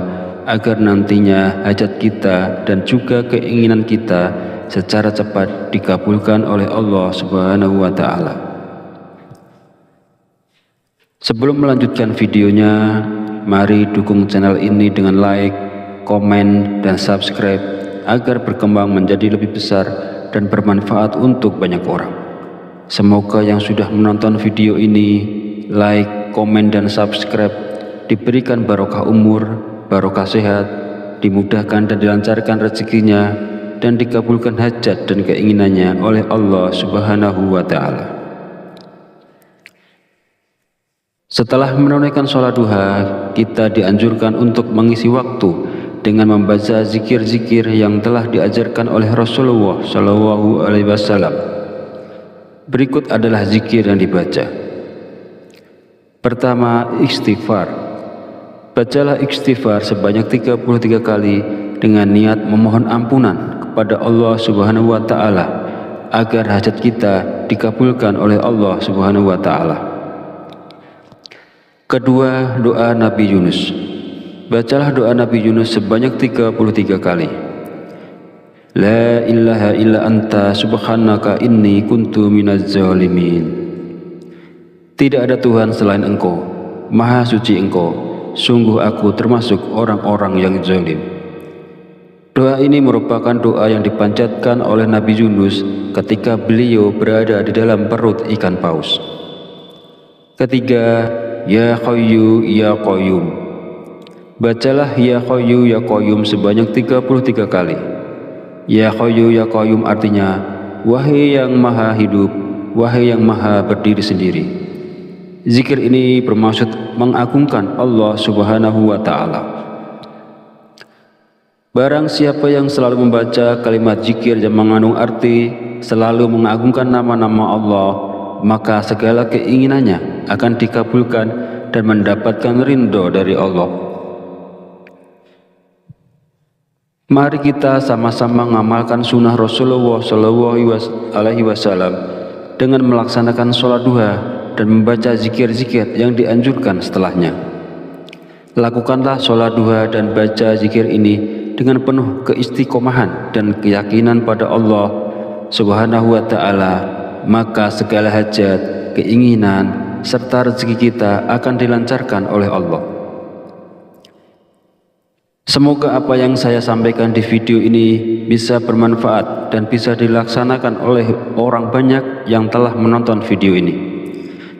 agar nantinya hajat kita dan juga keinginan kita secara cepat dikabulkan oleh Allah Subhanahu wa Ta'ala. Sebelum melanjutkan videonya, mari dukung channel ini dengan like, komen, dan subscribe agar berkembang menjadi lebih besar dan bermanfaat untuk banyak orang. Semoga yang sudah menonton video ini, like, komen, dan subscribe diberikan barokah umur, barokah sehat, dimudahkan dan dilancarkan rezekinya, dan dikabulkan hajat dan keinginannya oleh Allah Subhanahu wa Ta'ala. Setelah menunaikan sholat duha, kita dianjurkan untuk mengisi waktu dengan membaca zikir-zikir yang telah diajarkan oleh Rasulullah Shallallahu Alaihi Wasallam. Berikut adalah zikir yang dibaca. Pertama, istighfar. Bacalah istighfar sebanyak 33 kali dengan niat memohon ampunan kepada Allah Subhanahu wa Ta'ala agar hajat kita dikabulkan oleh Allah Subhanahu wa Ta'ala. Kedua, doa Nabi Yunus. Bacalah doa Nabi Yunus sebanyak 33 kali. La ilaha illa anta subhanaka inni kuntu minaz zalimin. Tidak ada Tuhan selain Engkau, Maha suci Engkau, sungguh aku termasuk orang-orang yang zalim. Doa ini merupakan doa yang dipanjatkan oleh Nabi Yunus ketika beliau berada di dalam perut ikan paus. Ketiga, Ya Hayyu Ya Qayyum. Bacalah Ya Hayyu Ya Qayyum sebanyak 33 kali. Ya Hayyu Ya Qayyum artinya, wahai yang maha hidup, wahai yang maha berdiri sendiri. Zikir ini bermaksud mengagungkan Allah Subhanahu wa Ta'ala. Barang siapa yang selalu membaca kalimat zikir yang mengandung arti selalu mengagungkan nama-nama Allah, maka segala keinginannya akan dikabulkan dan mendapatkan ridho dari Allah. Mari kita sama-sama mengamalkan sunnah Rasulullah SAW dengan melaksanakan sholat duha dan membaca zikir-zikir yang dianjurkan setelahnya. Lakukanlah sholat duha dan baca zikir ini dengan penuh keistiqomahan dan keyakinan pada Allah Subhanahu wa Ta'ala, maka segala hajat, keinginan, serta rezeki kita akan dilancarkan oleh Allah. Semoga apa yang saya sampaikan di video ini bisa bermanfaat dan bisa dilaksanakan oleh orang banyak yang telah menonton video ini.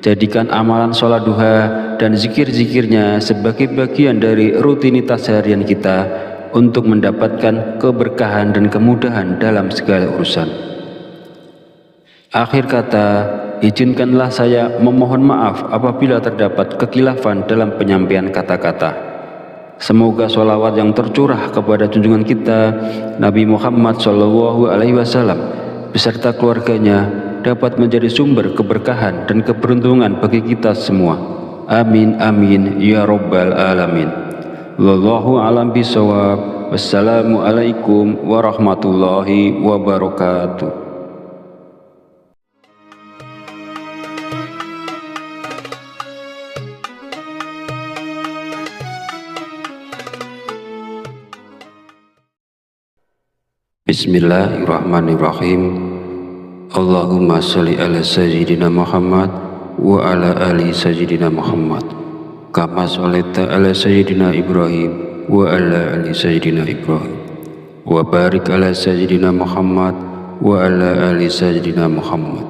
Jadikan amalan sholat duha dan zikir-zikirnya sebagai bagian dari rutinitas harian kita untuk mendapatkan keberkahan dan kemudahan dalam segala urusan. Akhir kata, izinkanlah saya memohon maaf apabila terdapat kekhilafan dalam penyampaian kata-kata. Semoga sholawat yang tercurah kepada junjungan kita Nabi Muhammad SAW beserta keluarganya dapat menjadi sumber keberkahan dan keberuntungan bagi kita semua. Amin amin ya rabbal alamin. Wallahu a'lam bishawab. Wassalamualaikum warahmatullahi wabarakatuh. Bismillahirrahmanirrahim. Allahumma sholli ala sayyidina Muhammad wa ala ali sayyidina Muhammad kama sholaita ala sayyidina Ibrahim wa ala ali sayyidina Ibrahim wa barik ala sayyidina Muhammad wa ala ali sayyidina Muhammad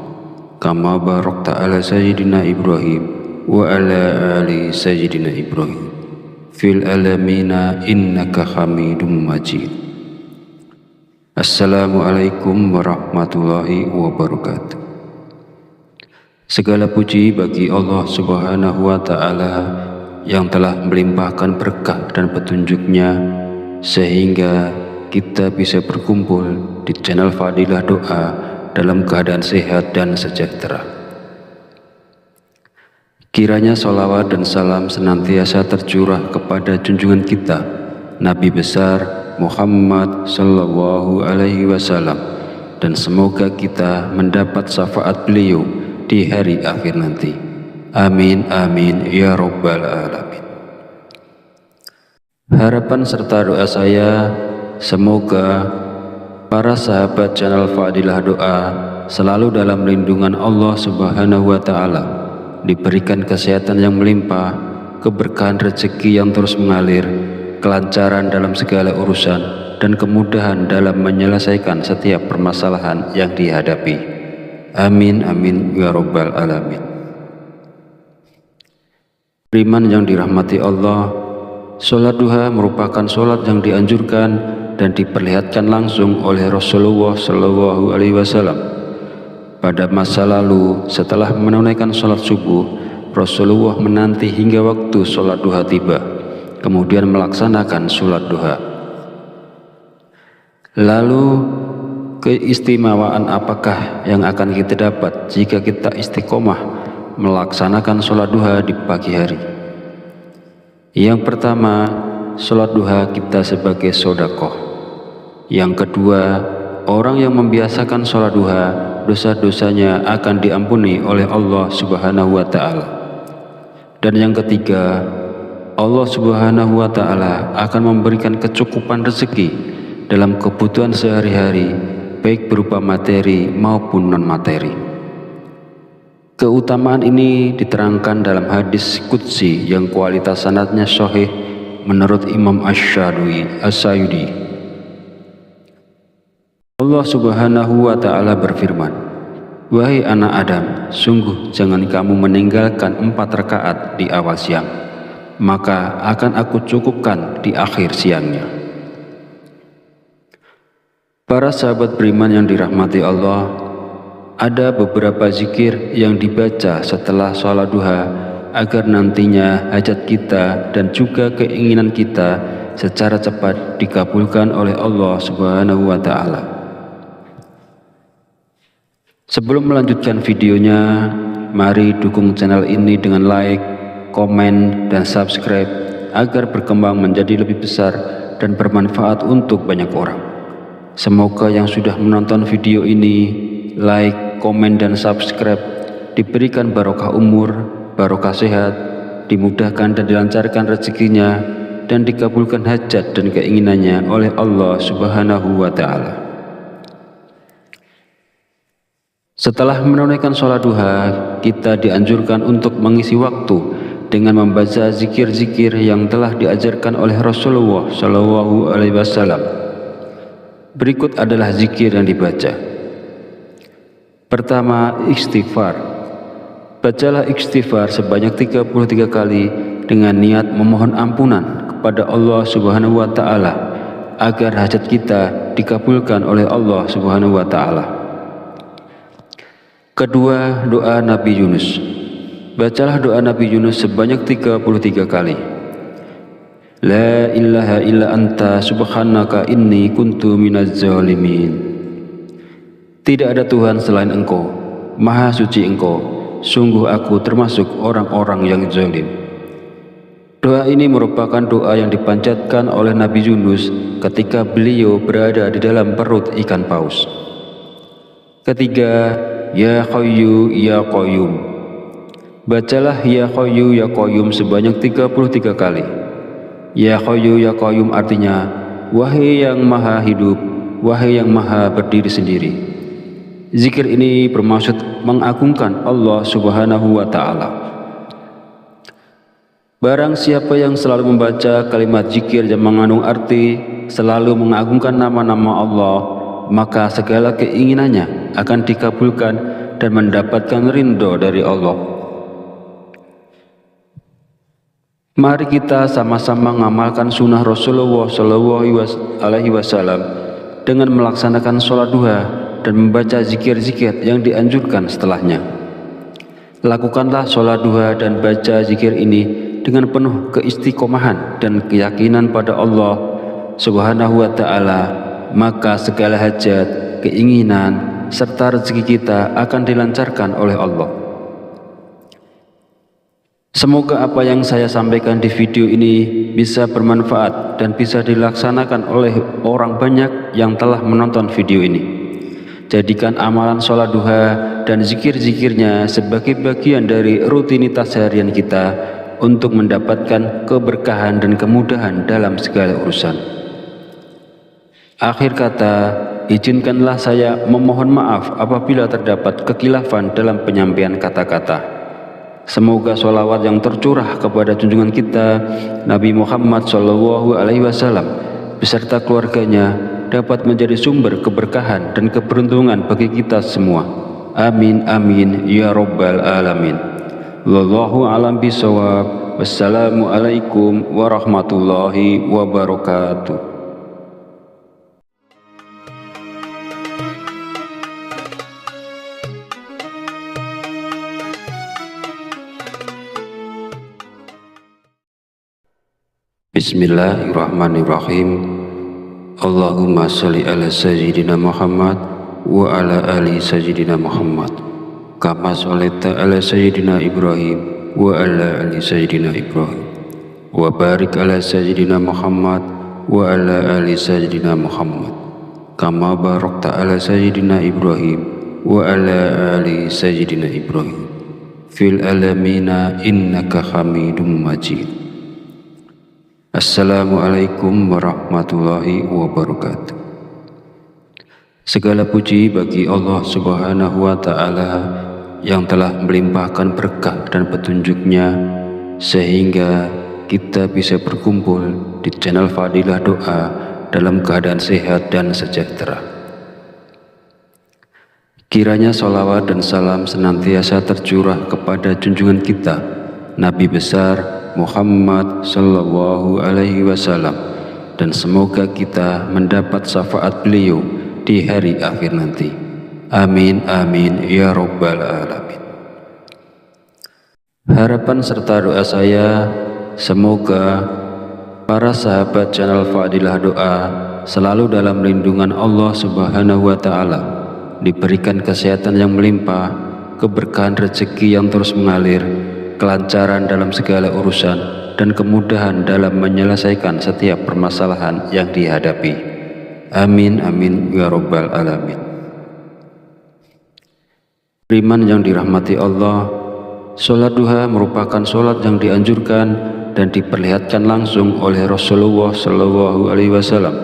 kama barakta ala sayyidina Ibrahim wa ala ali sayyidina Ibrahim fil alamina innaka Hamidum Majid. Assalamualaikum warahmatullahi wabarakatuh. Segala puji bagi Allah Subhanahu wa Ta'ala yang telah melimpahkan berkah dan petunjuknya sehingga kita bisa berkumpul di channel Fadilah Doa dalam keadaan sehat dan sejahtera. Kiranya sholawat dan salam senantiasa tercurah kepada junjungan kita Nabi besar Muhammad Sallallahu Alaihi Wasallam, dan semoga kita mendapat syafaat beliau di hari akhir nanti. Amin amin ya rabbal alamin. Harapan serta doa saya, semoga para sahabat channel Fadilah Doa selalu dalam lindungan Allah Subhanahu wa Ta'ala, diberikan kesehatan yang melimpah, keberkahan rezeki yang terus mengalir, kelancaran dalam segala urusan, dan kemudahan dalam menyelesaikan setiap permasalahan yang dihadapi. Amin amin ya rabbal alamin. Beriman yang dirahmati Allah, sholat duha merupakan sholat yang dianjurkan dan diperlihatkan langsung oleh Rasulullah Shallallahu Alaihi Wasallam. Pada masa lalu, setelah menunaikan sholat subuh, Rasulullah menanti hingga waktu sholat duha tiba, kemudian melaksanakan sholat duha. Lalu, keistimewaan apakah yang akan kita dapat jika kita istiqomah melaksanakan sholat duha di pagi hari? Yang pertama, sholat duha kita sebagai sedekah. Yang kedua, orang yang membiasakan sholat duha, dosa-dosanya akan diampuni oleh Allah Subhanahu wa Ta'ala. Dan yang ketiga, Allah Subhanahu wa Ta'ala akan memberikan kecukupan rezeki dalam kebutuhan sehari-hari, baik berupa materi maupun non-materi. Keutamaan ini diterangkan dalam hadis qudsi yang kualitas sanadnya sahih menurut Imam Asy-Syayudi. Allah Subhanahu wa Ta'ala berfirman, "Wahai anak Adam, sungguh jangan kamu meninggalkan 4 rakaat di awal siang, maka akan aku cukupkan di akhir siangnya." Para sahabat beriman yang dirahmati Allah, ada beberapa zikir yang dibaca setelah sholat duha agar nantinya hajat kita dan juga keinginan kita secara cepat dikabulkan oleh Allah Subhanahu wa Ta'ala. Sebelum melanjutkan videonya, mari dukung channel ini dengan like, komen, dan subscribe agar berkembang menjadi lebih besar dan bermanfaat untuk banyak orang. Semoga yang sudah menonton video ini, like, komen, dan subscribe diberikan barokah umur, barokah sehat, dimudahkan dan dilancarkan rezekinya, dan dikabulkan hajat dan keinginannya oleh Allah Subhanahu wa Ta'ala. Setelah menunaikan sholat duha, kita dianjurkan untuk mengisi waktu dengan membaca zikir-zikir yang telah diajarkan oleh Rasulullah Shallallahu Alaihi Wasallam. Berikut adalah zikir yang dibaca. Pertama, istighfar. Bacalah istighfar sebanyak 33 kali dengan niat memohon ampunan kepada Allah Subhanahu wa Ta'ala agar hajat kita dikabulkan oleh Allah Subhanahu wa Ta'ala. Kedua, doa Nabi Yunus. Bacalah doa Nabi Yunus sebanyak 33 kali. La ilaha illa anta subhanaka inni kuntu minaz zalimin. Tidak ada Tuhan selain Engkau, Maha Suci Engkau, sungguh aku termasuk orang-orang yang zalim. Doa ini merupakan doa yang dipanjatkan oleh Nabi Yunus ketika beliau berada di dalam perut ikan paus. Ketiga, Ya Hayyu Ya Qayyum. Bacalah Ya Hayyu Ya Qayyum sebanyak 33 kali. Ya Hayyu Ya Qayyum artinya, wahai yang maha hidup, wahai yang maha berdiri sendiri. Zikir ini bermaksud mengagungkan Allah Subhanahu wa Ta'ala. Barang siapa yang selalu membaca kalimat zikir yang mengandung arti selalu mengagungkan nama-nama Allah, maka segala keinginannya akan dikabulkan dan mendapatkan ridho dari Allah. Mari kita sama-sama mengamalkan sunnah Rasulullah Shallallahu Alaihi Wasallam dengan melaksanakan sholat duha dan membaca zikir-zikir yang dianjurkan setelahnya. Lakukanlah sholat duha dan baca zikir ini dengan penuh keistiqomahan dan keyakinan pada Allah Subhanahu wa Ta'ala, maka segala hajat, keinginan, serta rezeki kita akan dilancarkan oleh Allah. Semoga apa yang saya sampaikan di video ini bisa bermanfaat dan bisa dilaksanakan oleh orang banyak yang telah menonton video ini. Jadikan amalan sholat duha dan zikir-zikirnya sebagai bagian dari rutinitas harian kita untuk mendapatkan keberkahan dan kemudahan dalam segala urusan. Akhir kata, izinkanlah saya memohon maaf apabila terdapat kekhilafan dalam penyampaian kata-kata. Semoga sholawat yang tercurah kepada junjungan kita Nabi Muhammad SAW beserta keluarganya dapat menjadi sumber keberkahan dan keberuntungan bagi kita semua. Amin amin ya rabbal alamin. Wallahu a'lam bishawab. Wassalamualaikum warahmatullahi wabarakatuh. Bismillahirrahmanirrahim. Allahumma sholli ala sayyidina Muhammad wa ala ali sayyidina Muhammad kama sholaita ala sayyidina Ibrahim wa ala ali sayyidina Ibrahim wa barik ala sayyidina Muhammad wa ala ali sayyidina Muhammad kama barakta ala sayyidina Ibrahim wa ala ali sayyidina Ibrahim fil alamina innaka hamidum majid. Assalamualaikum warahmatullahi wabarakatuh. Segala puji bagi Allah Subhanahu wa Ta'ala yang telah melimpahkan berkah dan petunjuknya sehingga kita bisa berkumpul di channel Fadilah Doa dalam keadaan sehat dan sejahtera. Kiranya sholawat dan salam senantiasa tercurah kepada junjungan kita Nabi besar Muhammad Sallallahu Alaihi Wasallam, dan semoga kita mendapat syafaat beliau di hari akhir nanti. Amin amin ya rabbal alamin. Harapan serta doa saya, semoga para sahabat channel Fadilah Doa selalu dalam lindungan Allah Subhanahu wa Ta'ala, diberikan kesehatan yang melimpah, keberkahan rezeki yang terus mengalir, kelancaran dalam segala urusan, dan kemudahan dalam menyelesaikan setiap permasalahan yang dihadapi. Amin amin ya rabbal alamin. Beriman yang dirahmati Allah, sholat duha merupakan sholat yang dianjurkan dan diperlihatkan langsung oleh Rasulullah Shallallahu Alaihi Wasallam.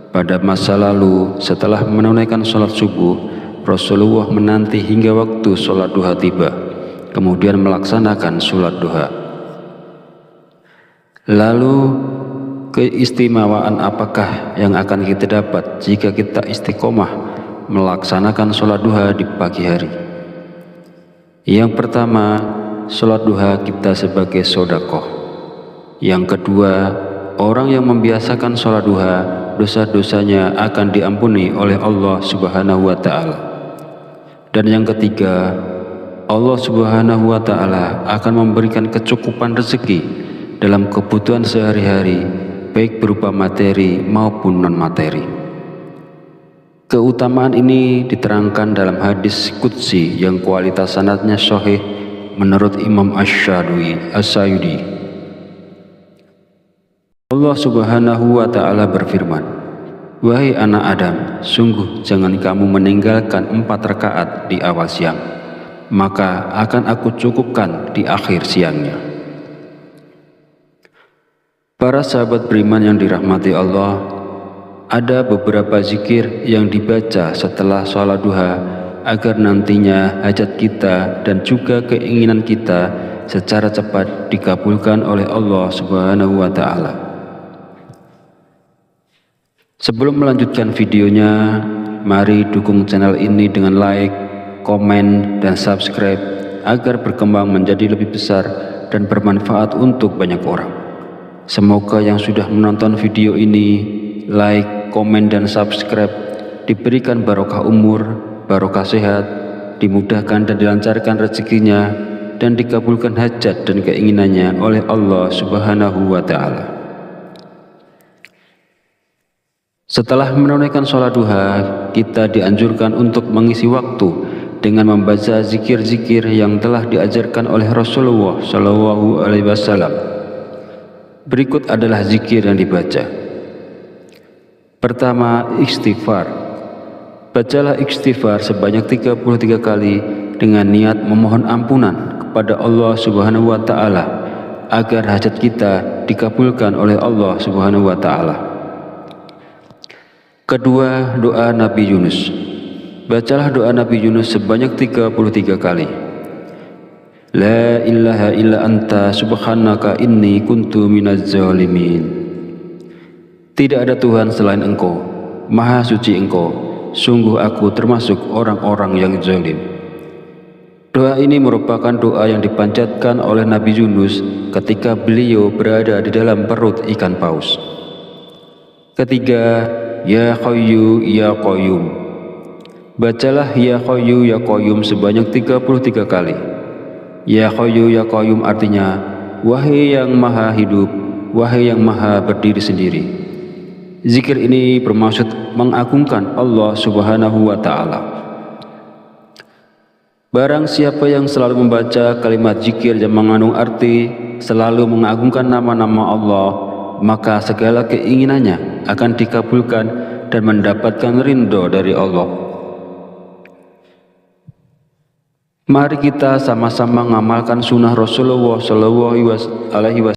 Pada masa lalu, setelah menunaikan sholat subuh, Rasulullah menanti hingga waktu sholat duha tiba, kemudian melaksanakan sholat duha. Lalu keistimewaan apakah yang akan kita dapat jika kita istiqomah melaksanakan sholat duha di pagi hari? Yang pertama, sholat duha kita sebagai sedekah. Yang kedua, orang yang membiasakan sholat duha, dosa-dosanya akan diampuni oleh Allah Subhanahu wa Ta'ala. Dan yang ketiga, Allah Subhanahu wa Ta'ala akan memberikan kecukupan rezeki dalam kebutuhan sehari-hari, baik berupa materi maupun non-materi. Keutamaan ini diterangkan dalam hadis qudsi yang kualitas sanadnya sahih menurut Imam Asy-Syadili. Allah Subhanahu wa Ta'ala berfirman, "Wahai anak Adam, sungguh jangan kamu meninggalkan 4 rakaat di awal siang, maka akan aku cukupkan di akhir siangnya." Para sahabat beriman yang dirahmati Allah, ada beberapa zikir yang dibaca setelah sholat duha agar nantinya hajat kita dan juga keinginan kita secara cepat dikabulkan oleh Allah Subhanahu wa Ta'ala. Sebelum melanjutkan videonya, mari dukung channel ini dengan like, komen, dan subscribe agar berkembang menjadi lebih besar dan bermanfaat untuk banyak orang. Semoga yang sudah menonton video ini like, komen, dan subscribe, diberikan barokah umur, barokah sehat, dimudahkan dan dilancarkan rezekinya, dan dikabulkan hajat dan keinginannya oleh Allah Subhanahu wa Ta'ala. Setelah menunaikan sholat duha, kita dianjurkan untuk mengisi waktu dengan membaca zikir-zikir yang telah diajarkan oleh Rasulullah Shallallahu Alaihi Wasallam. Berikut adalah zikir yang dibaca. Pertama, istighfar. Bacalah istighfar sebanyak 33 kali dengan niat memohon ampunan kepada Allah Subhanahu wa Ta'ala agar hajat kita dikabulkan oleh Allah Subhanahu wa Ta'ala. Kedua, doa Nabi Yunus. Bacalah doa Nabi Yunus sebanyak 33 kali. La ilaha illa anta subhanaka inni kuntu minaz zalimin. Tidak ada Tuhan selain Engkau, Maha Suci Engkau, sungguh aku termasuk orang-orang yang zalim. Doa ini merupakan doa yang dipanjatkan oleh Nabi Yunus ketika beliau berada di dalam perut ikan paus. Ketiga, Ya Hayyu Ya Qayyum. Bacalah Ya Hayyu Ya Qayyum sebanyak 33 kali. Ya Hayyu Ya Qayyum artinya, wahai yang maha hidup, wahai yang maha berdiri sendiri. Zikir ini bermaksud mengagungkan Allah Subhanahu wa Ta'ala. Barang siapa yang selalu membaca kalimat zikir yang mengandung arti selalu mengagungkan nama-nama Allah, maka segala keinginannya akan dikabulkan dan mendapatkan ridho dari Allah. Mari kita sama-sama mengamalkan sunnah Rasulullah Shallallahu Alaihi Wasallam